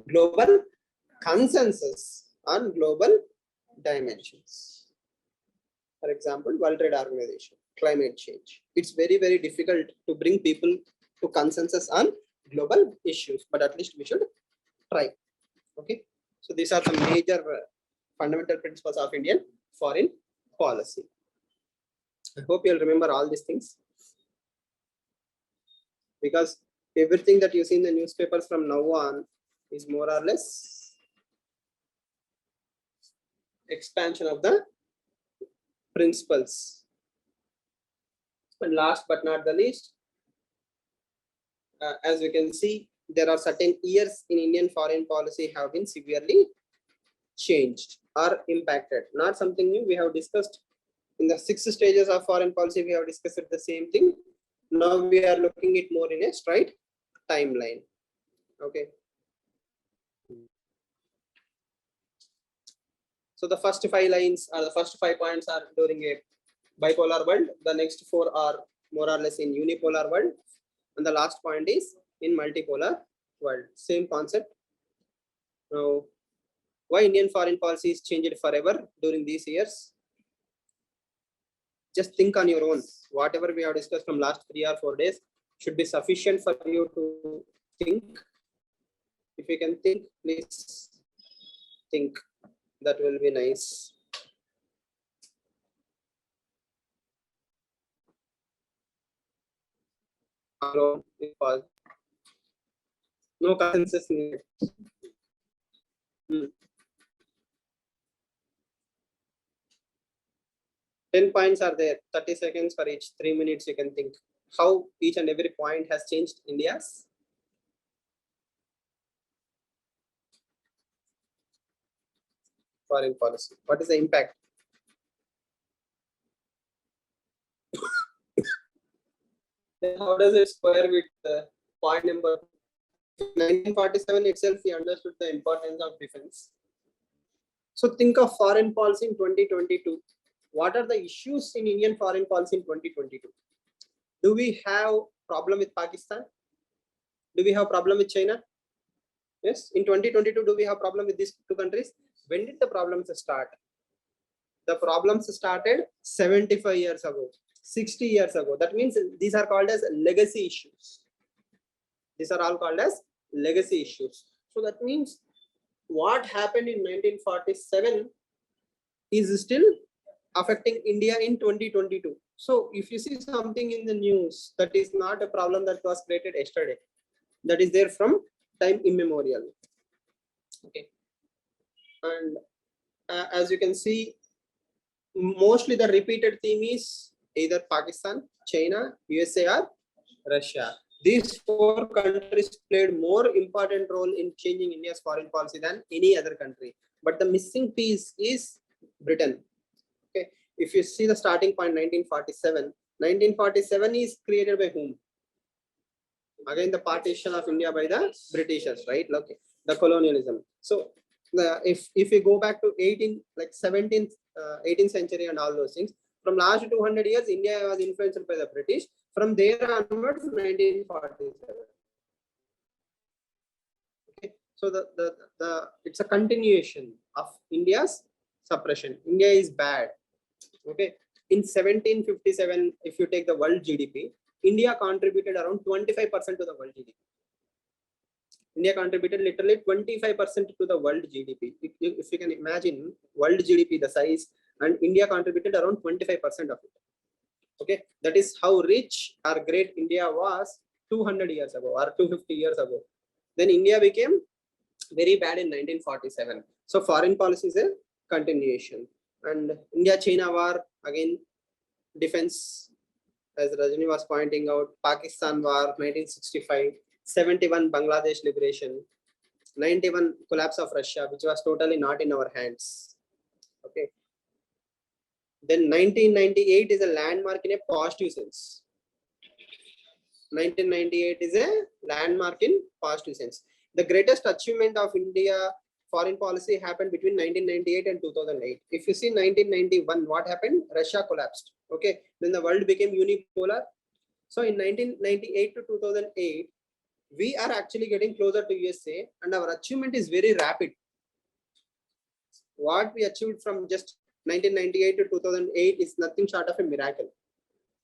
global consensus on global dimensions. For example, World Trade Organization, climate change. It's very, very difficult to bring people to consensus on global issues, but at least we should try. Okay, so these are the major fundamental principles of Indian foreign policy. I hope you'll remember all these things, because everything that you see in the newspapers from now on is more or less expansion of the principles. And last but not the least, as you can see, there are certain years in Indian foreign policy have been severely changed or impacted. Not something new. We have discussed in the 6 stages of foreign policy. We have discussed the same thing. Now we are looking at more in a straight timeline. Okay. So the first 5 lines or the first 5 points are during a bipolar world. The next 4 are more or less in unipolar world. And the last point is in multipolar world. Same concept. Now, why Indian foreign policy is changed forever during these years? Just think on your own. Whatever we have discussed from last 3 or 4 days should be sufficient for you to think. If you can think, please think. That will be nice. No consensus needed. 10 points are there, 30 seconds for each, 3 minutes you can think how each and every point has changed India's foreign policy. What is the impact? Then how does it square with the point number 1947 itself? We understood the importance of defense. So think of foreign policy in 2022. What are the issues in Indian foreign policy in 2022? Do we have problem with Pakistan? Do we have problem with China? Yes, in 2022, do we have problem with these 2 countries? When did the problems start? The problems started 75 years ago, 60 years ago. That means these are called as legacy issues. These are all called as legacy issues. So that means what happened in 1947 is still affecting India in 2022. So if you see something in the news, that is not a problem that was created yesterday. That is there from time immemorial. Okay. And as you can see, mostly the repeated theme is either Pakistan, China, USA or Russia. These 4 countries played more important role in changing India's foreign policy than any other country. But the missing piece is Britain. Okay. If you see the starting point 1947 is created by whom? Again, the partition of India by the Britishers, right? Okay. The colonialism. So if you go back to 18th century and all those things, from last 200 years, India was influenced by the British. From there onwards, 1947. Okay, so it's a continuation of India's suppression. India is bad. Okay, in 1757, if you take the world GDP, India contributed around 25% to the world GDP. India contributed literally 25% to the world GDP. If you can imagine world GDP, the size, and India contributed around 25% of it. Okay, that is how rich or great India was 200 years ago or 250 years ago. Then India became very bad in 1947. So foreign policy is a continuation. And India-China war, again, defense, as Rajani was pointing out, Pakistan war, 1965, 71 Bangladesh liberation, 91 collapse of Russia, which was totally not in our hands. Okay. Then 1998 is a landmark in a positive sense. 1998 is a landmark in positive sense. The greatest achievement of India foreign policy happened between 1998 and 2008. If you see 1991, what happened? Russia collapsed. Okay. Then the world became unipolar. So in 1998 to 2008, we are actually getting closer to USA, and our achievement is very rapid. What we achieved from just 1998 to 2008 is nothing short of a miracle.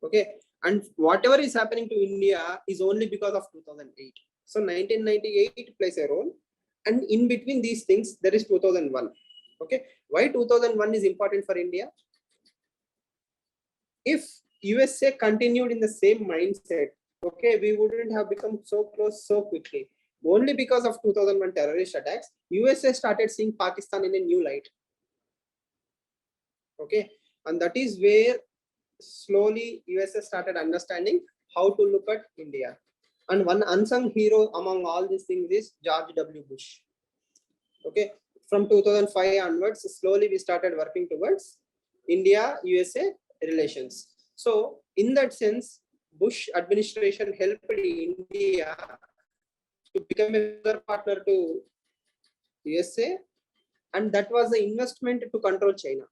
Okay, and whatever is happening to India is only because of 2008. So 1998 plays a role, and in between these things there is 2001. Okay, why 2001 is important for India? If USA continued in the same mindset, okay, we wouldn't have become so close so quickly. Only because of 2001 terrorist attacks, USA started seeing Pakistan in a new light. Okay, and that is where slowly USA started understanding how to look at India. And one unsung hero among all these things is George W. Bush. Okay, from 2005 onwards, slowly we started working towards India-USA relations. So in that sense, Bush administration helped India to become a bigger partner to USA, and that was the investment to control China.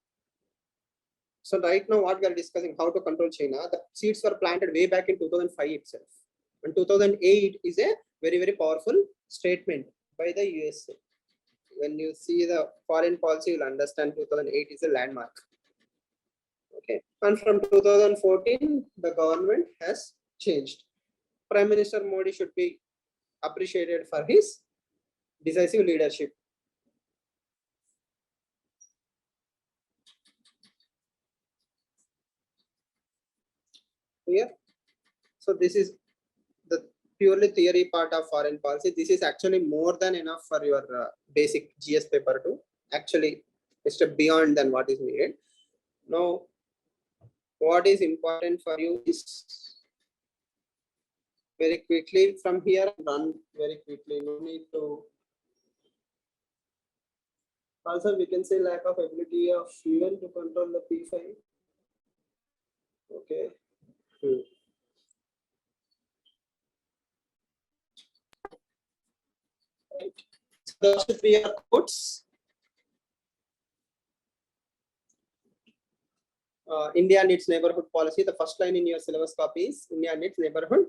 So right now what we are discussing, how to control China, the seeds were planted way back in 2005 itself. And 2008 is a very, very powerful statement by the USA. When you see the foreign policy, you'll understand 2008 is a landmark. Okay, and from 2014, the government has changed. Prime Minister Modi should be appreciated for his decisive leadership. Clear? So this is the purely theory part of foreign policy. This is actually more than enough for your basic GS paper to actually a step beyond than what is needed. Now, what is important for you is very quickly from here, run very quickly. No need to. Also, we can say lack of ability of even to control the P5. Okay. Right. So those should be your quotes. India needs neighborhood policy. The first line in your syllabus copy is India needs neighborhood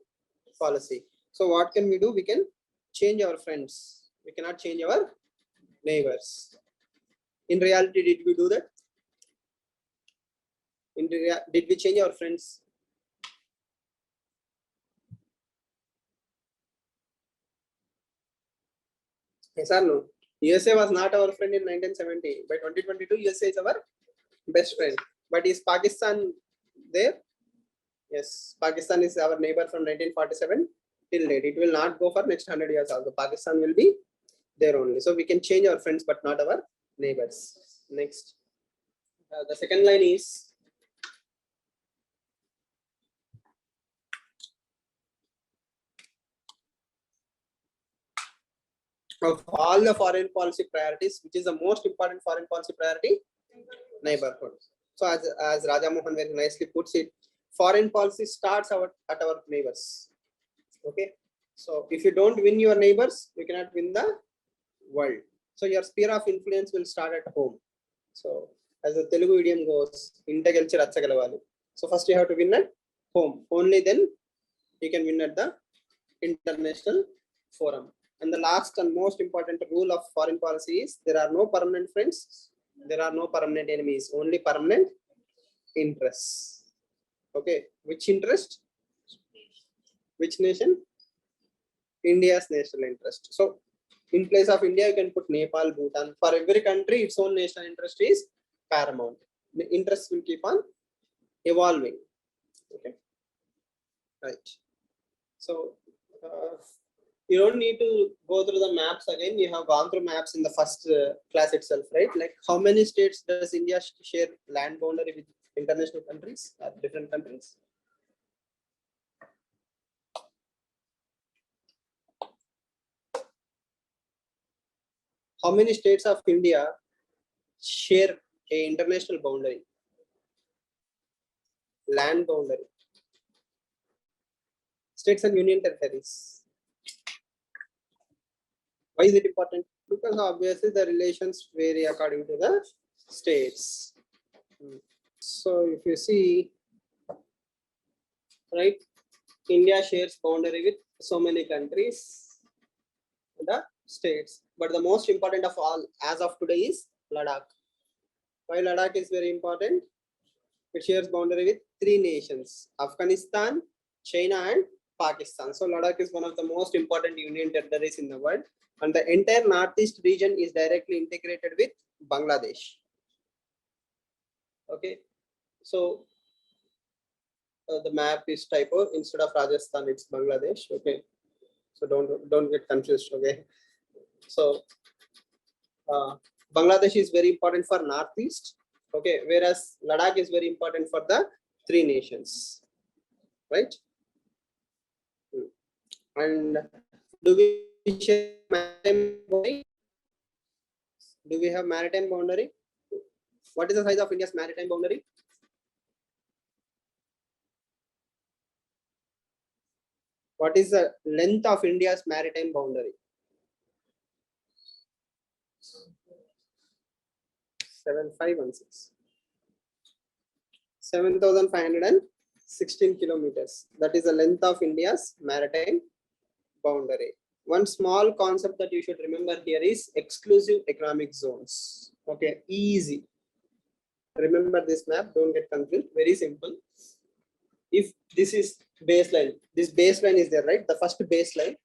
policy. So what can we do? We can change our friends. We cannot change our neighbors. In reality, did we do that? Did we change our friends? Yes or no? USA was not our friend in 1970. By 2022, USA is our best friend. But is Pakistan there? Yes, Pakistan is our neighbor from 1947 till date. It will not go for next 100 years also. Pakistan will be there only. So we can change our friends, but not our neighbors. Next. The second line is of all the foreign policy priorities, which is the most important foreign policy priority? Neighborhood. So as Raja Mohan very nicely puts it, foreign policy starts at our neighbors. Okay. So if you don't win your neighbors, you cannot win the world. So your sphere of influence will start at home. So as the Telugu idiom goes, integalichi rachagalavalu. So first you have to win at home. Only then you can win at the international forum. And the last and most important rule of foreign policy is there are no permanent friends, there are no permanent enemies, only permanent interests. Okay, which interest? Which nation? India's national interest. So in place of India, you can put Nepal, Bhutan. For every country, its own national interest is paramount. The interest will keep on evolving. Okay, right. So you don't need to go through the maps again. You have gone through maps in the first class itself, right? Like how many states does India share land boundary with international countries or different countries? How many states of India share a international boundary? Land boundary. States and union territories. Why is it important? Because obviously the relations vary according to the states. So if you see, right, India shares boundary with so many countries, the states. But the most important of all, as of today, is Ladakh. Why Ladakh is very important? It shares boundary with 3 nations: Afghanistan, China, and Pakistan. So Ladakh is one of the most important union territories in the world. And the entire northeast region is directly integrated with Bangladesh. Okay, so the map is typo. Instead of Rajasthan, it's Bangladesh. Okay, so don't get confused. Okay, so Bangladesh is very important for northeast. Okay, whereas Ladakh is very important for the 3 nations, right? And do we share maritime boundary? Do we have maritime boundary? What is the size of India's maritime boundary? What is the length of India's maritime boundary? 7516. 7,516 kilometers. That is the length of India's maritime boundary. One small concept that you should remember here is exclusive economic zones. Okay, easy. Remember this map, don't get confused. Very simple. If this is baseline, this baseline is there, right? The first baseline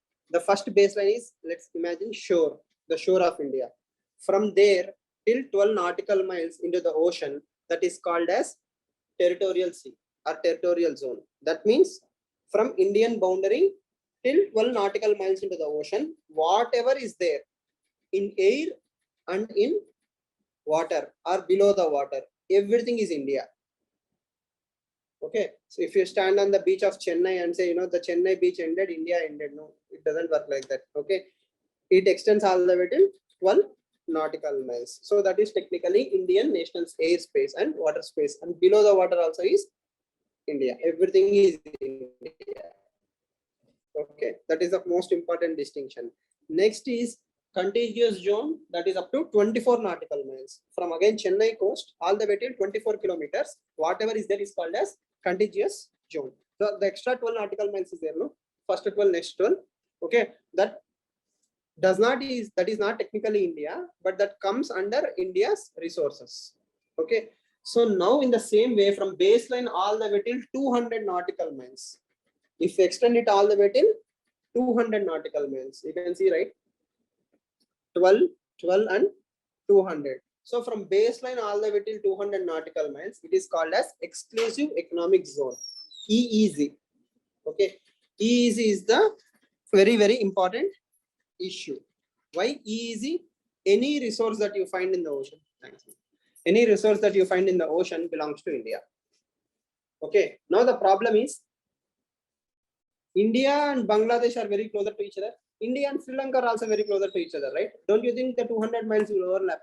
is, let's imagine shore, the shore of India. From there till 12 nautical miles into the ocean, that is called as territorial sea or territorial zone. That means from Indian boundary till 12 nautical miles into the ocean, whatever is there in air and in water or below the water, everything is India. Okay, so if you stand on the beach of Chennai and say, you know, the Chennai beach ended, India ended. No, it doesn't work like that. Okay, it extends all the way till 12 nautical miles. So that is technically Indian national airspace and water space, and below the water also is India. Everything is India. Okay, that is the most important distinction. Next is contiguous zone, that is up to 24 nautical miles. From again Chennai coast all the way till 24 kilometers, whatever is there is called as contiguous zone. So the extra 12 nautical miles is there, no? First 12, next 12. Okay, that is not technically India, but that comes under India's resources. Okay, so now in the same way, from baseline all the way till 200 nautical miles, if we extend it all the way till 200 nautical miles, you can see, right? 12 and 200. So from baseline all the way till 200 nautical miles, it is called as exclusive economic zone, EEZ. Okay, EEZ is the very important issue. Why EEZ? Any resource that you find in the ocean, thanks, any resource that you find in the ocean belongs to India. Okay, now the problem is India and Bangladesh are very closer to each other. India and Sri Lanka are also very closer to each other, right? Don't you think the 200 miles will overlap?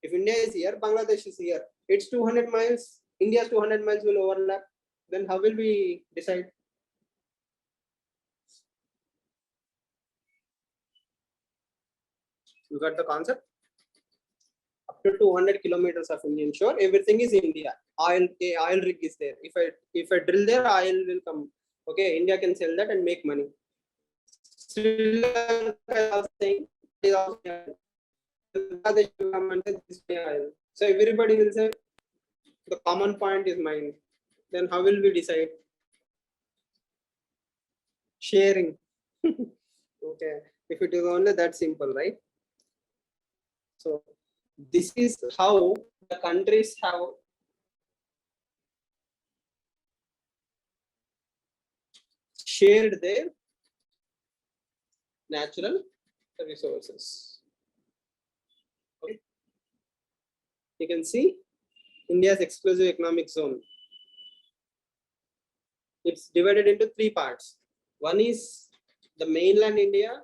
If India is here, Bangladesh is here, it's 200 miles, India's 200 miles will overlap. Then how will we decide? You got the concept? Up to 200 kilometers of Indian shore, everything is India. Oil rig is there. If I drill there, oil will come. Okay, India can sell that and make money. Sri Lanka is also saying, so everybody will say the common point is mine. Then how will we decide? Sharing. Okay, if it is only that simple, right? So this is how the countries have shared their natural resources. Okay. You can see India's exclusive economic zone. It's divided into three parts. One is the mainland India,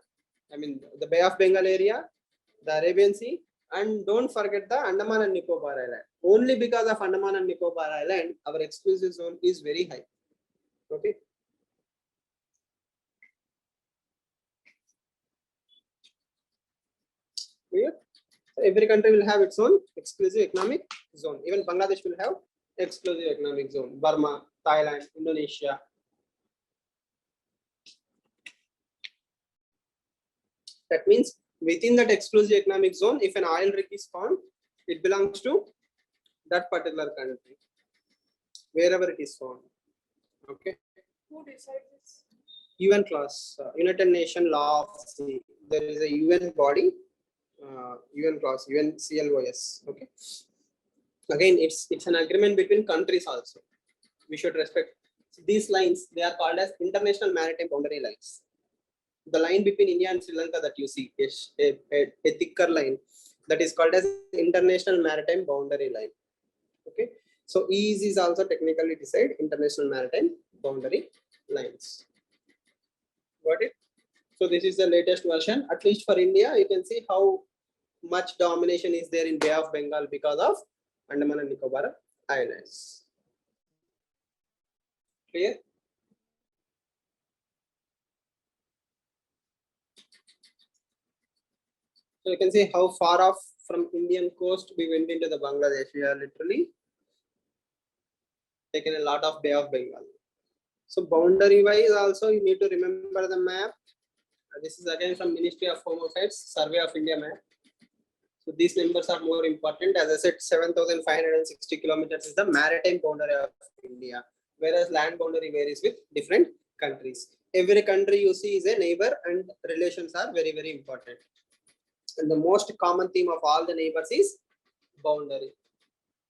I mean the Bay of Bengal area, the Arabian Sea, and don't forget the Andaman and Nicobar Island. Only because of Andaman and Nicobar Island, our exclusive zone is very high. Okay. Clear? So every country will have its own exclusive economic zone. Even Bangladesh will have exclusive economic zone. Burma, Thailand, Indonesia. That means within that exclusive economic zone, if an oil rig is found, it belongs to that particular country, wherever it is found. Okay. Who decides this? UN clause, United Nations Law of Sea. There is a UN body, UN clause, UNCLOS. Okay. Again, it's an agreement between countries also. We should respect these lines. They are called as international maritime boundary lines. The line between India and Sri Lanka that you see is a thicker line, that is called as international maritime boundary line. Okay, so EEZ is also technically decided international maritime boundary lines. Got it? So this is the latest version. At least for India, you can see how much domination is there in Bay of Bengal because of Andaman and Nicobar Islands. Clear? So you can see how far off from Indian coast we went into the Bangladesh. We are literally taken a lot of Bay of Bengal. So boundary wise also you need to remember the map. This is again from Ministry of Home Affairs Survey of India map. So these numbers are more important. As I said, 7,560 kilometers is the maritime boundary of India, whereas land boundary varies with different countries. Every country you see is a neighbor and relations are very, very important. And the most common theme of all the neighbors is boundary.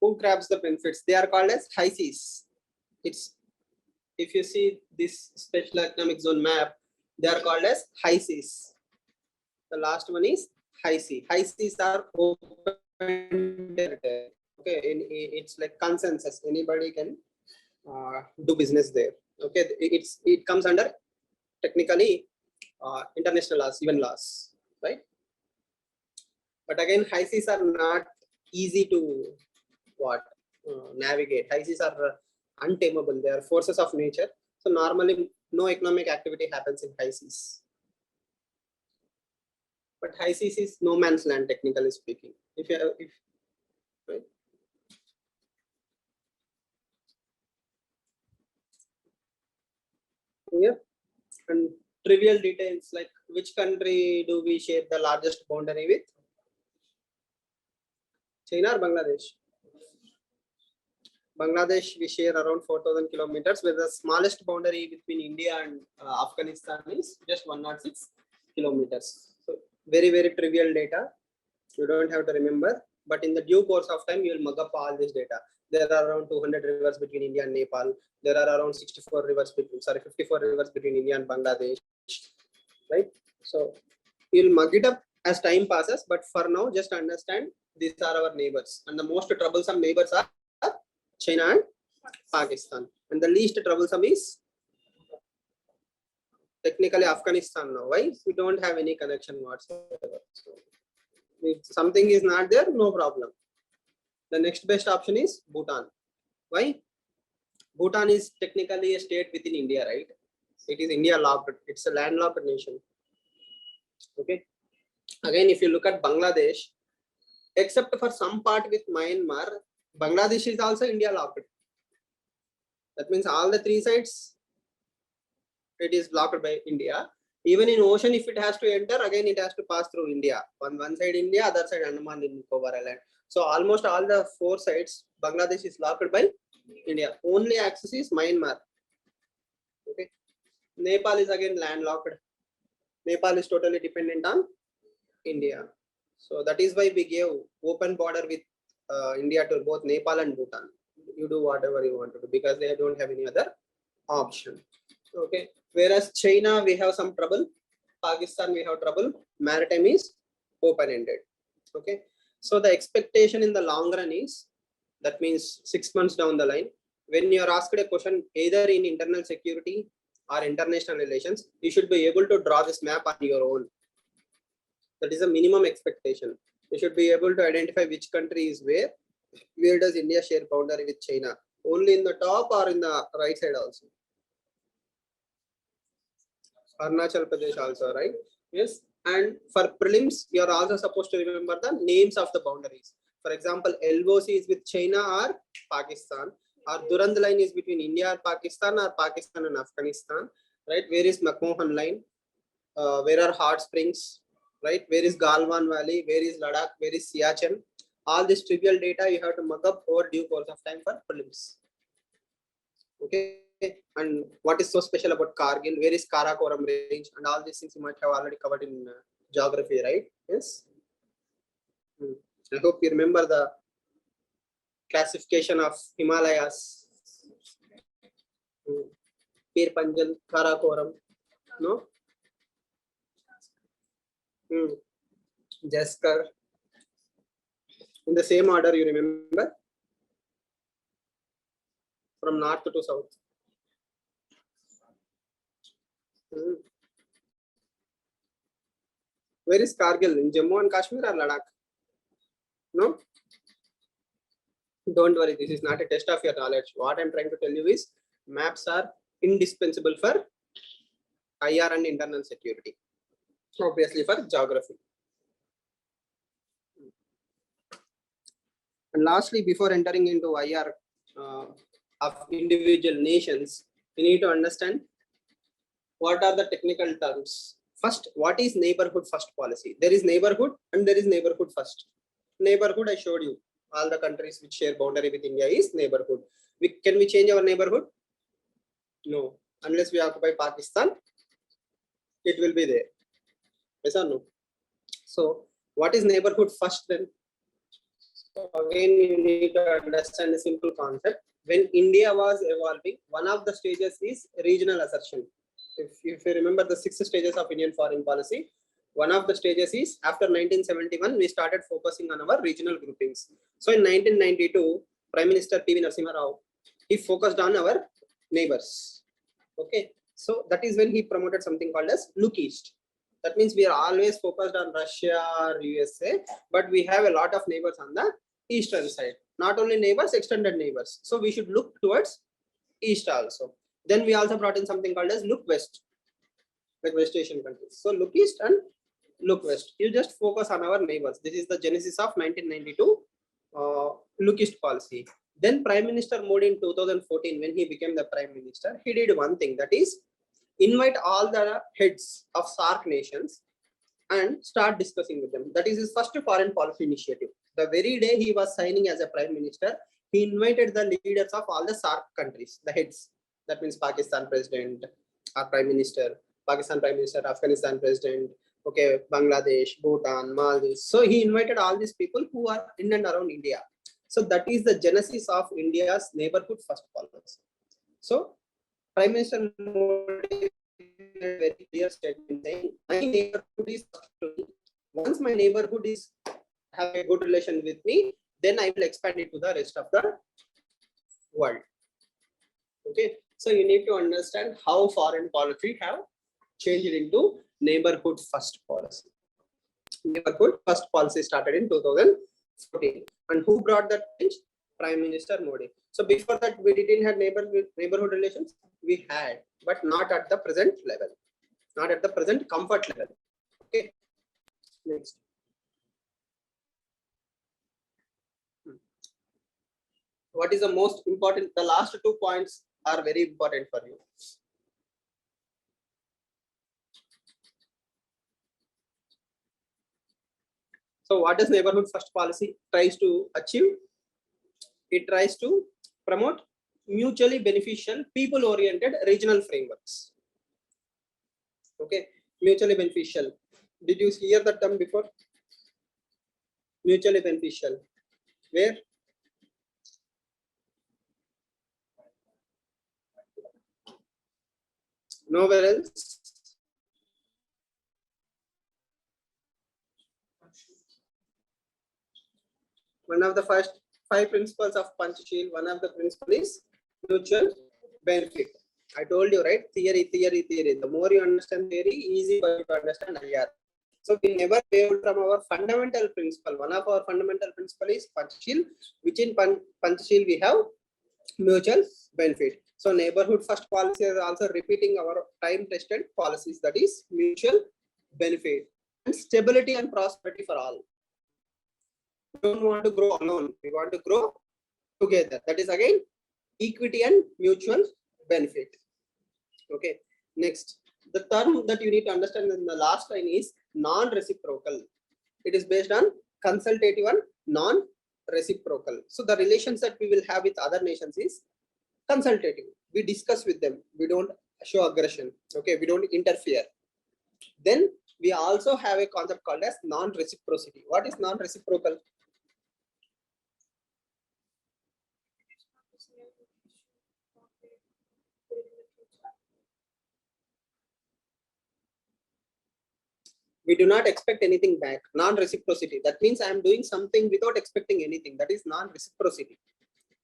Who grabs the benefits? They are called as high seas. It's, if you see this special economic zone map, they are called as high seas. The last one is high sea. High seas are open territory. Okay, it's like consensus. Anybody can do business there. Okay, it comes under technically international laws, UN laws, right? But again, high seas are not easy to navigate. High seas are untamable. They are forces of nature. So normally, no economic activity happens in high seas. But high seas is no man's land, technically speaking. Right? Yeah. And trivial details like which country do we share the largest boundary with? China or Bangladesh? Bangladesh, we share around 4,000 kilometers, where the smallest boundary between India and Afghanistan is just 106 kilometers. So very, very trivial data. You don't have to remember, but in the due course of time, you will mug up all this data. There are around 200 rivers between India and Nepal. There are around 54 rivers between, 54 rivers between India and Bangladesh, right? So you'll mug it up as time passes, but for now, just understand these are our neighbors, and the most troublesome neighbors are China and Pakistan, and the least troublesome is technically Afghanistan now. Why? We don't have any connection whatsoever. So if something is not there, no problem. The next best option is Bhutan. Why? Bhutan is technically a state within India, right? It is India locked. It's a landlocked nation. Okay. Again, if you look at Bangladesh, except for some part with Myanmar, Bangladesh is also India locked. That means all the three sides, it is blocked by India. Even in ocean, if it has to enter, again it has to pass through India. One side India, other side Andaman and Nicobar Island. So almost all the four sides, Bangladesh is locked by India. Only access is Myanmar. Okay. Nepal is again landlocked. Nepal is totally dependent on India. So that is why we gave open border with India to both Nepal and Bhutan. You do whatever you want to do because they don't have any other option. Okay. Whereas China, we have some trouble. Pakistan, we have trouble. Maritime is open-ended. Okay. So the expectation in the long run is, that means 6 months down the line, when you are asked a question either in internal security or international relations, you should be able to draw this map on your own. That is a minimum expectation. You should be able to identify which country is where does India share boundary with China, only in the top or in the right side also. Arunachal Pradesh also, right? Yes. And for prelims, you are also supposed to remember the names of the boundaries. For example, LOC is with China or Pakistan, or Durand line is between India or Pakistan and Afghanistan, right? Where is McMahon line? Where are hot springs, right? Where is Galwan Valley? Where is Ladakh? Where is Siachen? All this trivial data you have to mug up over due course of time for prelims. Okay. And what is so special about Kargil? Where is Karakoram range? And all these things you might have already covered in geography, right? Yes. I hope you remember the classification of Himalayas. Pir Panjal, Karakoram, no? Jaskar. In the same order, you remember? From north to south. Where is Kargil? In Jammu and Kashmir or Ladakh? No, don't worry, this is not a test of your knowledge. What I'm trying to tell you is maps are indispensable for IR and internal security, obviously for geography. And lastly, before entering into IR of individual nations, you need to understand what are the technical terms. First, what is neighborhood first policy? There is neighborhood and there is neighborhood first. Neighborhood, I showed you, all the countries which share boundary with India is neighborhood. Can we change our neighborhood? No, unless we occupy Pakistan, it will be there. Yes or no? So what is neighborhood first then? So again, you need to understand a simple concept. When India was evolving, one of the stages is regional assertion. If you remember the 6 stages of Indian foreign policy, one of the stages is after 1971, we started focusing on our regional groupings. So in 1992, Prime Minister P.V. Narasimha Rao, he focused on our neighbors. Okay, so that is when he promoted something called as Look East. That means we are always focused on Russia or USA, but we have a lot of neighbors on the eastern side. Not only neighbors, extended neighbors. So we should look towards east also. Then we also brought in something called as Look West, like West Asian countries. So Look East and Look West. You just focus on our neighbors. This is the genesis of 1992 Look East policy. Then Prime Minister Modi in 2014, when he became the Prime Minister, he did one thing, that is invite all the heads of SAARC nations and start discussing with them. That is his first foreign policy initiative. The very day he was signing as a Prime Minister, he invited the leaders of all the SAARC countries, the heads. That means Pakistan President or Prime Minister, Pakistan Prime Minister, Afghanistan President, okay, Bangladesh, Bhutan, Maldives. So he invited all these people who are in and around India. So that is the genesis of India's neighborhood first policy. So Prime Minister Modi made a very clear statement saying, my neighborhood is first to me. Once my neighborhood is have a good relation with me, then I will expand it to the rest of the world. Okay, so you need to understand how foreign policy have changed into neighborhood first policy. Neighborhood first policy started in 2014, and who brought that change? Prime Minister Modi. So before that, we didn't have neighborhood relations. We had, but not at the present level, not at the present comfort level. Okay, next. What is the most important? The last 2 points are very important for you. So what does neighborhood first policy tries to achieve? It tries to promote mutually beneficial, people-oriented regional frameworks. Okay, mutually beneficial. Did you hear that term before? Mutually beneficial. Where? Nowhere else. One of the first 5 principles of Panchasheel, one of the principles is mutual benefit. I told you, right? Theory. The more you understand theory, easy for you to understand IR. So we never wavered from our fundamental principle. One of our fundamental principle is Panchasheel, which in Panchasheel we have mutual benefit. So neighborhood first policy is also repeating our time-tested policies, that is mutual benefit and stability and prosperity for all. We don't want to grow alone. We want to grow together. That is again equity and mutual benefit. Okay. Next, the term that you need to understand in the last line is non-reciprocal. It is based on consultative and non-reciprocal. So the relations that we will have with other nations is consultative. We discuss with them. We don't show aggression. Okay. We don't interfere. Then we also have a concept called as non-reciprocity. What is non-reciprocal? We do not expect anything back. Non-reciprocity. That means I am doing something without expecting anything. That is non-reciprocity.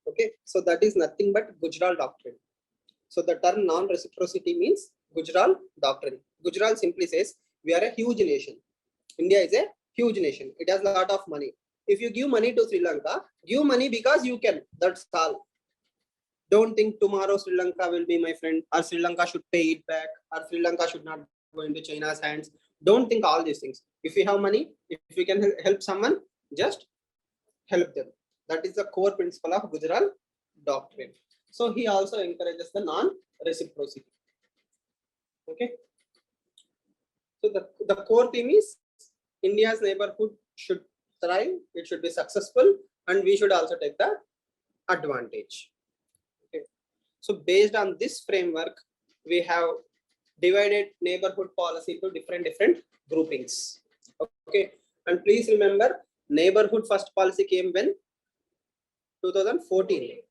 Okay. So that is nothing but Gujral doctrine. So the term non-reciprocity means Gujral doctrine. Gujral simply says we are a huge nation. India is a huge nation. It has a lot of money. If you give money to Sri Lanka, give money because you can. That's all. Don't think tomorrow Sri Lanka will be my friend, or Sri Lanka should pay it back, or Sri Lanka should not go into China's hands. Don't think all these things. If you have money, if you can help someone, just help them. That is the core principle of Gujarat doctrine. So he also encourages the non-reciprocity. Okay. So the core theme is India's neighborhood should thrive, it should be successful, and we should also take the advantage. Okay. So based on this framework, we have divided neighborhood policy into different groupings. Okay. And please remember, neighborhood first policy came when? 2014.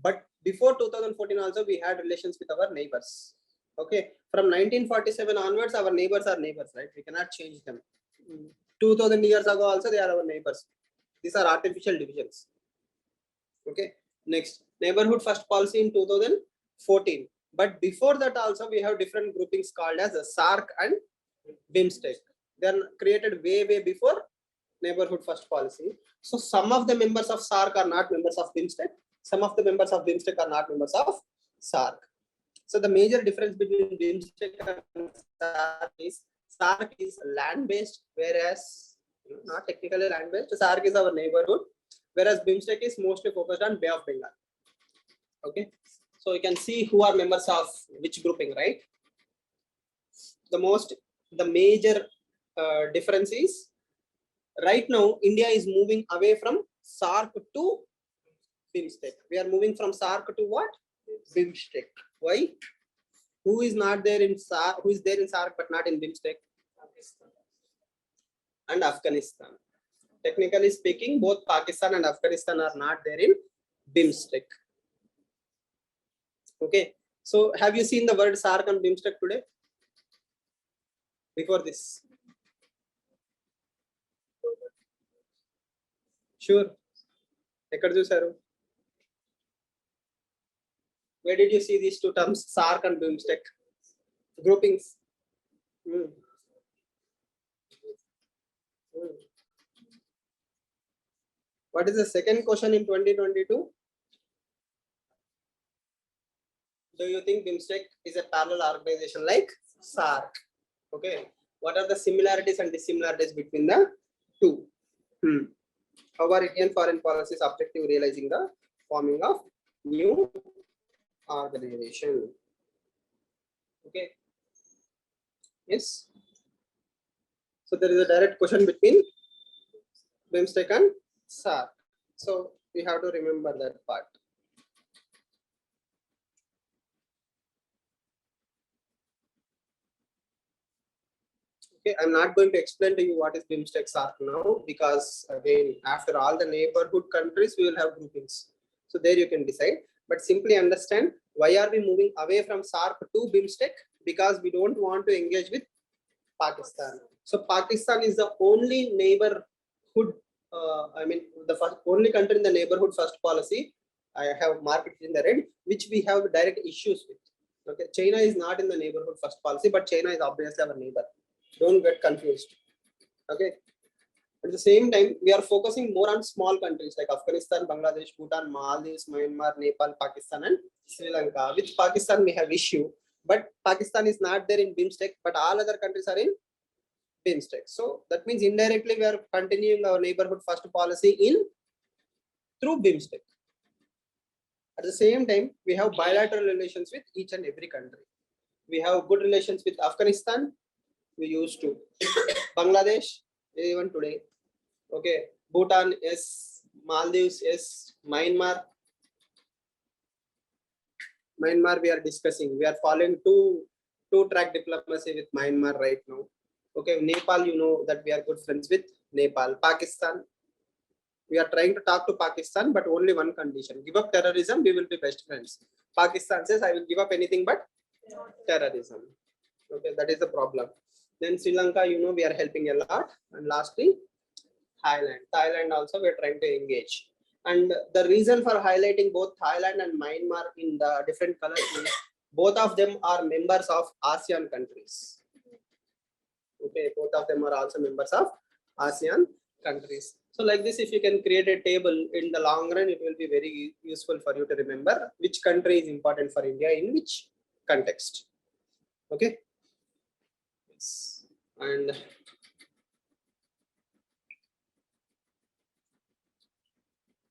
But before 2014 also we had relations with our neighbors. Okay, from 1947 onwards our neighbors are neighbors, right? We cannot change them. 2000 years ago also they are our neighbors. These are artificial divisions. Okay, next, neighborhood first policy in 2014. But before that also we have different groupings called as SARC and BIMSTEC. They are created way before neighborhood first policy. So some of the members of SARC are not members of BIMSTEC. Some of the members of BIMSTEC are not members of SARC. So the major difference between BIMSTEC and SARC is land-based, whereas not technically land-based. SARC is our neighborhood, whereas BIMSTEC is mostly focused on Bay of Bengal. Okay, so you can see who are members of which grouping, right? The major difference is right now India is moving away from SARC to BIMSTEC. We are moving from SARC to what? BIMSTEC. Why? Who is not there in SARC? Who is there in SARC but not in BIMSTEC? Pakistan and Afghanistan. Technically speaking, both Pakistan and Afghanistan are not there in BIMSTEC. Okay. So have you seen the word SARC and BIMSTEC today? Before this? Sure. Where did you see these two terms, SARC and BIMSTEC? Groupings. What is the second question in 2022? Do you think BIMSTEC is a parallel organization like SARC? Okay. What are the similarities and dissimilarities between the two? How are Indian foreign policies objective realizing the forming of new organization? Okay. Yes. So there is a direct question between BIMSTEC and SARC. So we have to remember that part. Okay, I'm not going to explain to you what is BIMSTEC SARC now, because again, after all the neighborhood countries, we will have groupings. So there you can decide, but simply understand why are we moving away from SARC to BIMSTEC? Because we don't want to engage with Pakistan. So Pakistan is the only neighborhood, the only country in the neighborhood first policy. I have marked it in the red, which we have direct issues with. Okay, China is not in the neighborhood first policy, but China is obviously our neighbor. Don't get confused. Okay. At the same time, we are focusing more on small countries like Afghanistan, Bangladesh, Bhutan, Maldives, Myanmar, Nepal, Pakistan, and Sri Lanka. With Pakistan, we have issue, but Pakistan is not there in BIMSTEC, but all other countries are in BIMSTEC. So that means indirectly we are continuing our neighborhood first policy through BIMSTEC. At the same time, we have bilateral relations with each and every country. We have good relations with Afghanistan. We used to Bangladesh even today. Okay, Bhutan, yes. Maldives, yes. Myanmar we are discussing. We are following two-track diplomacy with Myanmar right now. Okay, Nepal, you know that we are good friends with Nepal. Pakistan, we are trying to talk to Pakistan, but only one condition: give up terrorism, we will be best friends. Pakistan says, I will give up anything but terrorism. Okay, that is the problem. Then Sri Lanka, you know, we are helping a lot. And lastly, Thailand also we are trying to engage. And the reason for highlighting both Thailand and Myanmar in the different colors is both of them are members of ASEAN countries. Okay, both of them are also members of ASEAN countries. So like this, if you can create a table in the long run, it will be very useful for you to remember which country is important for India in which context. Okay. Yes. And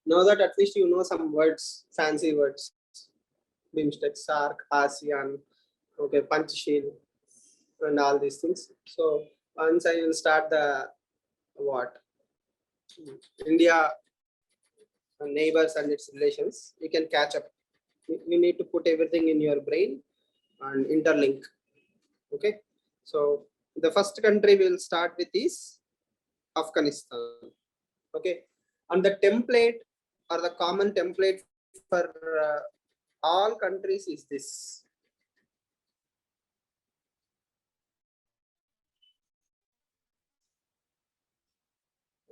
now that at least you know some words, fancy words, BIMSTEC, SARC, ASEAN, okay, Panchsheel, and all these things. So once I will start the what India neighbors and its relations, you can catch up. You need to put everything in your brain and interlink. Okay, so the first country we'll start with is Afghanistan. Okay, and the template or the common template for all countries is this.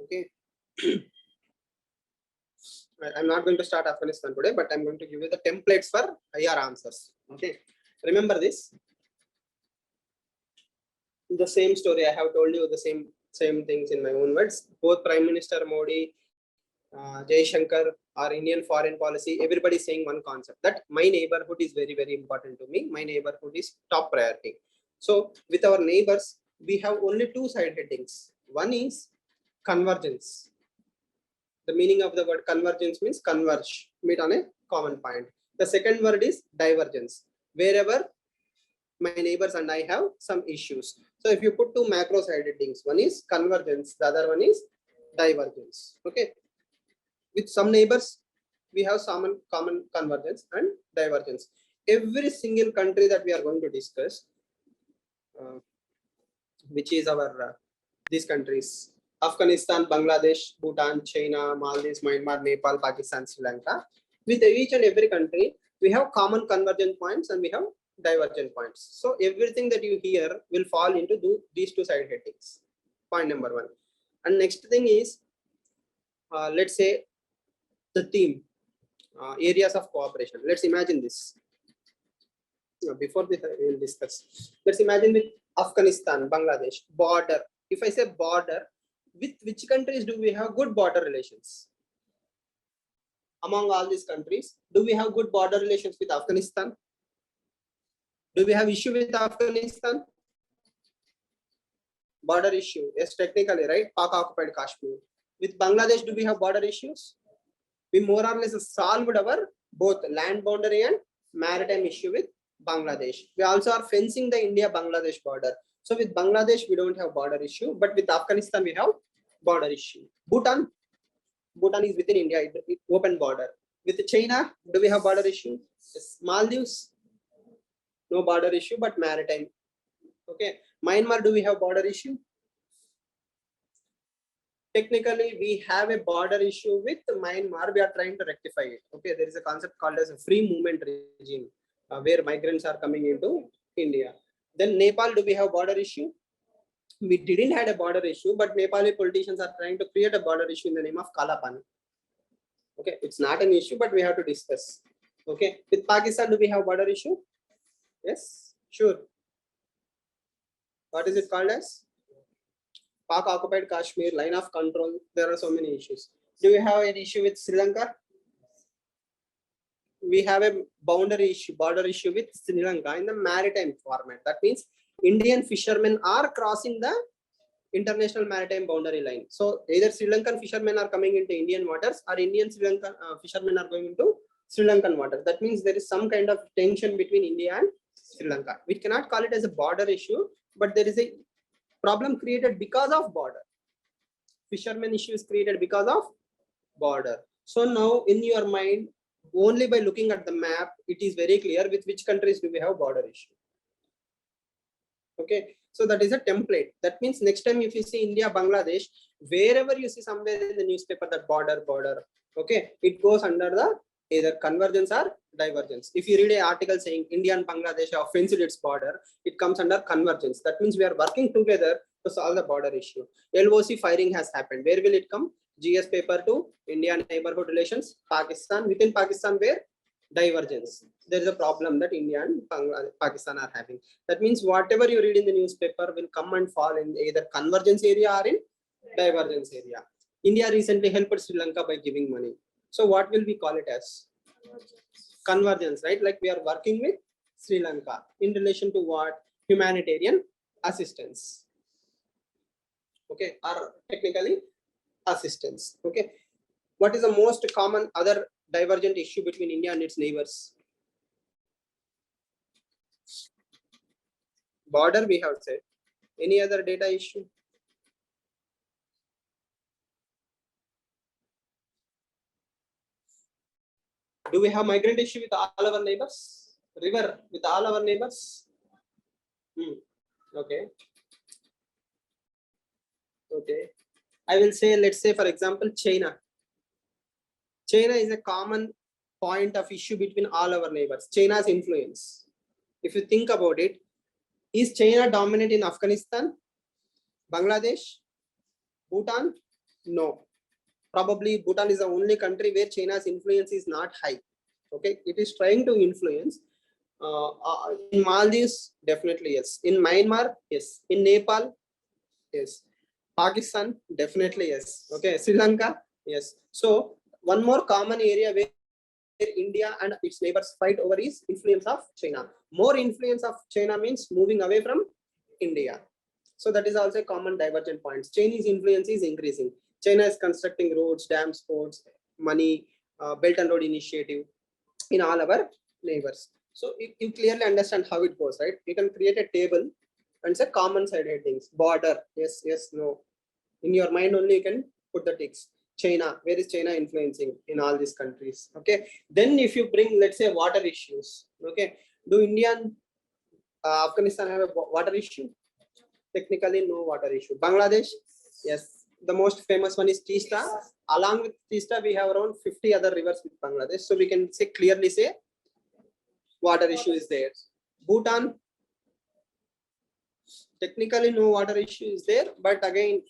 Okay. I'm not going to start Afghanistan today, but I'm going to give you the templates for your answers. Okay, remember this. The same story I have told you, the same things in my own words. Both Prime Minister Modi, Jai Shankar, or Indian foreign policy, everybody is saying one concept, that my neighborhood is very, very important to me. My neighborhood is top priority. So with our neighbors, we have only two side headings. One is convergence. The meaning of the word convergence means converge, meet on a common point. The second word is divergence, wherever my neighbors and I have some issues. So if you put two macro side headings, one is convergence, the other one is divergence. Okay, with some neighbors we have some common convergence and divergence. Every single country that we are going to discuss, which is our these countries: Afghanistan, Bangladesh, Bhutan, China, Maldives, Myanmar, Nepal, Pakistan, Sri Lanka. With each and every country, we have common convergent points and we have divergent points. So everything that you hear will fall into these two side headings. Point number one. And next thing is, let's say the theme, areas of cooperation. Let's imagine this. Before this, we will discuss. Let's imagine with Afghanistan, Bangladesh, border. If I say border, with which countries do we have good border relations? Among all these countries, do we have good border relations with Afghanistan? Do we have issue with Afghanistan? Border issue, yes, technically, right? Pak occupied Kashmir. With Bangladesh, do we have border issues? We more or less solved our both land boundary and maritime issue with Bangladesh. We also are fencing the India-Bangladesh border. So with Bangladesh, we don't have border issue, but with Afghanistan, we have border issue. Bhutan is within India, it open border. With China, do we have border issue? Yes. Maldives, no border issue, but maritime. Okay. Myanmar, do we have border issue? Technically, we have a border issue with Myanmar. We are trying to rectify it. Okay. There is a concept called as a free movement regime, where migrants are coming into India. Then Nepal, do we have border issue? We didn't have a border issue, but Nepali politicians are trying to create a border issue in the name of Kalapani. Okay, it's not an issue, but we have to discuss. Okay, with Pakistan, do we have border issue? Yes, sure. What is it called as? Pak occupied Kashmir, line of control. There are so many issues. Do we have an issue with Sri Lanka? We have a border issue with Sri Lanka in the maritime format. That means Indian fishermen are crossing the international maritime boundary line. So either Sri Lankan fishermen are coming into Indian waters, or Indian Sri Lankan fishermen are going into Sri Lankan waters. That means there is some kind of tension between India and Sri Lanka. We cannot call it as a border issue, but there is a problem created because of border. Fishermen issue is created because of border. So now in your mind, only by looking at the map, it is very clear with which countries do we have border issue. Okay, so that is a template. That means next time if you see India, Bangladesh, wherever you see somewhere in the newspaper that border, okay, it goes under the either convergence or divergence. If you read an article saying India and Bangladesh have fenced its border, it comes under convergence. That means we are working together to solve the border issue. LOC firing has happened. Where will it come? GS paper 2, India neighborhood relations, Pakistan. Within Pakistan, where? Divergence. There is a problem that India and Pakistan are having. That means whatever you read in the newspaper will come and fall in either convergence area or in divergence area. India recently helped Sri Lanka by giving money. So what will we call it as? Convergence, right? Like we are working with Sri Lanka in relation to what? Humanitarian assistance. Okay, or technically assistance. Okay, what is the most common other divergent issue between India and its neighbors? Border, we have said. Any other data issue? Do we have migrant issue with all our neighbors? River with all our neighbors? Okay. Okay. I will say, let's say, for example, China. China is a common point of issue between all our neighbors. China's influence. If you think about it, is China dominant in Afghanistan, Bangladesh, Bhutan? No. Probably Bhutan is the only country where China's influence is not high. Okay, it is trying to influence. In Maldives, definitely yes. In Myanmar, yes. In Nepal, yes. Pakistan, definitely yes. Okay, Sri Lanka, yes. So one more common area where India and its neighbors fight over is influence of China. More influence of China means moving away from India. So that is also a common divergent point. Chinese influence is increasing. China is constructing roads, dams, ports, money, Belt and Road Initiative in all our neighbors. So you clearly understand how it goes, right? You can create a table and say common side headings. Border, yes, yes, no. In your mind only you can put the ticks. China, where is China influencing in all these countries? Okay. Then if you bring, let's say, water issues. Okay. Do India and Afghanistan have a water issue? Technically, no water issue. Bangladesh, yes. The most famous one is Teesta. Along with Teesta, we have around 50 other rivers with Bangladesh. So we can say clearly say water issue is there. Bhutan, technically no water issue is there, but again,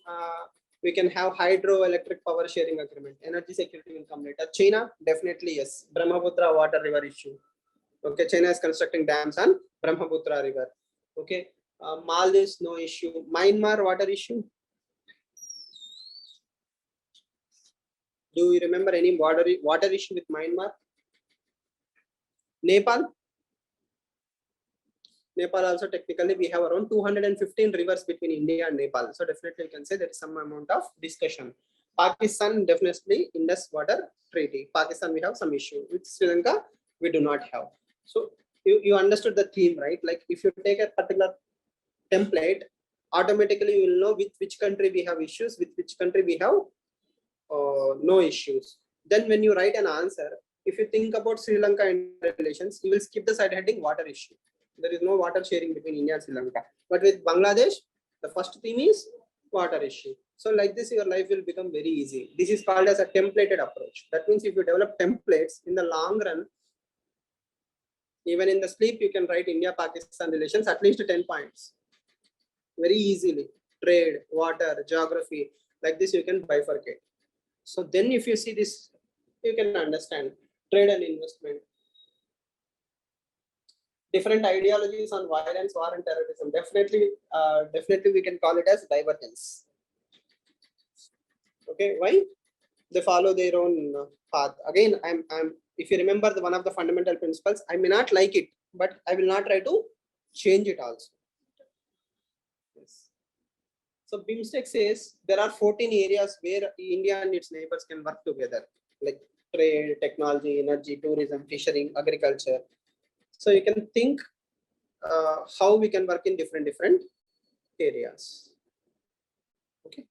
we can have hydroelectric power sharing agreement. Energy security will come later. China, definitely yes. Brahmaputra water river issue. Okay, China is constructing dams on Brahmaputra river. Okay, Maldives, no issue. Myanmar, water issue. Do you remember any water issue with Myanmar? Nepal? Nepal also technically we have around 215 rivers between India and Nepal. So definitely you can say there is some amount of discussion. Pakistan, definitely Indus Water Treaty. Pakistan, we have some issue. With Sri Lanka, we do not have. So you understood the theme, right? Like if you take a particular template, automatically you will know with which country we have issues, with which country we have no issues. Then when you write an answer, if you think about Sri Lanka and relations, you will skip the side heading water issue. There is no water sharing between India and Sri Lanka. But with Bangladesh, the first theme is water issue. So like this, your life will become very easy. This is called as a templated approach. That means if you develop templates in the long run, even in the sleep, you can write India-Pakistan relations at least 10 points. Very easily. Trade, water, geography, like this you can bifurcate. So then if you see this, you can understand trade and investment. Different ideologies on violence, war and terrorism. Definitely we can call it as divergence. Okay, why? They follow their own path. Again, if you remember one of the fundamental principles, I may not like it, but I will not try to change it also. Yes. So BIMSTEC says there are 14 areas where India and its neighbors can work together, like trade, technology, energy, tourism, fishing, agriculture. So you can think how we can work in different areas. Okay.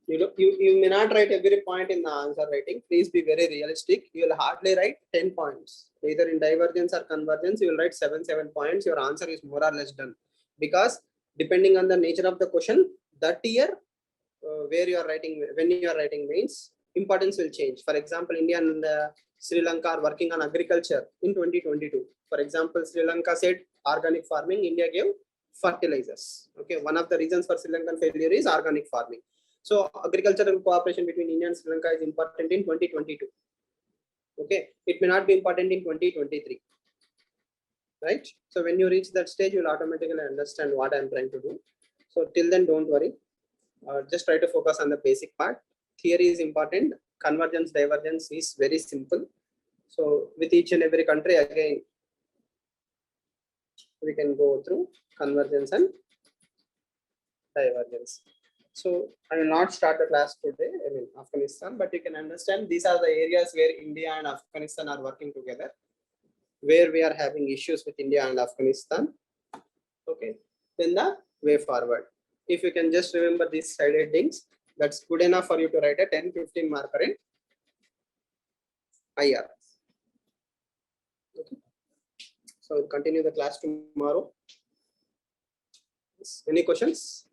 You may not write every point in the answer writing. Please be very realistic. You will hardly write 10 points. Either in divergence or convergence, you will write 7 points. Your answer is more or less done. Because depending on the nature of the question, that year where you are writing, when you are writing mains, importance will change. For example, India and Sri Lanka are working on agriculture in 2022. For example, Sri Lanka said organic farming, India gave fertilizers. Okay, one of the reasons for Sri Lankan failure is organic farming. So agricultural cooperation between India and Sri Lanka is important in 2022. Okay, it may not be important in 2023. right? So when you reach that stage, you'll automatically understand what I'm trying to do. So till then, don't worry. Just try to focus on the basic part. Theory is important. Convergence, divergence is very simple. So with each and every country, again, we can go through convergence and divergence. So I will not start the class today, I mean Afghanistan, but you can understand these are the areas where India and Afghanistan are working together, where we are having issues with India and Afghanistan. Okay, then the way forward. If you can just remember these side headings, that's good enough for you to write a 10-15 marker in IR. Okay. So we'll continue the class tomorrow. Any questions?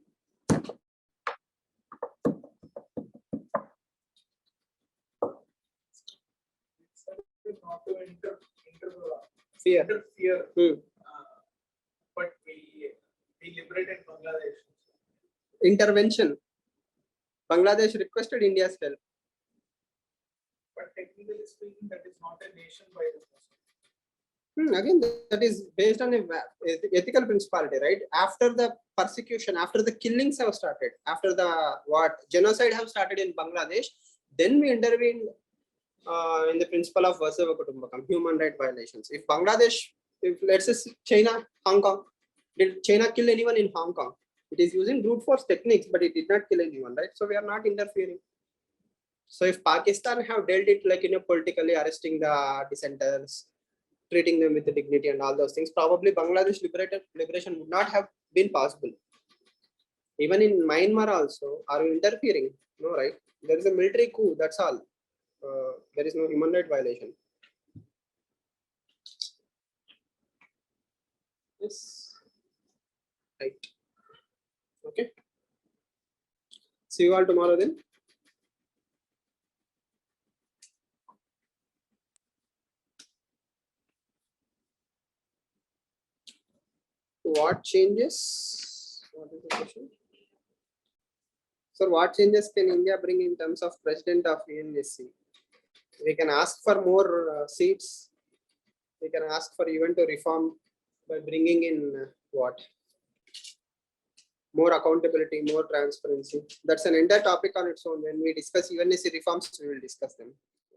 Not to Fear. interfere, Hmm. but we liberated Bangladesh. Intervention. Bangladesh requested India's help. But technically speaking, that is not a nation by the Again, that is based on a ethical principality, right? After the persecution, after the killings have started, after the genocide have started in Bangladesh, then we intervened in the principle of Vasava Kutumbakam, human right violations. If Bangladesh, if let's say China, Hong Kong, did China kill anyone in Hong Kong? It is using brute force techniques, but it did not kill anyone, right? So we are not interfering. So if Pakistan have dealt it like, politically arresting the dissenters, treating them with dignity and all those things, probably Bangladesh liberation would not have been possible. Even in Myanmar also, are you interfering? No, right? There is a military coup, that's all. There is no human right violation. Yes. Right. Okay. See you all tomorrow then. What changes? What is the question? Sir, what changes can India bring in terms of president of UNSC? We can ask for more seats. We can ask for even to reform by bringing in what? More accountability, more transparency. That's an entire topic on its own. When we discuss UNSC reforms, we will discuss them.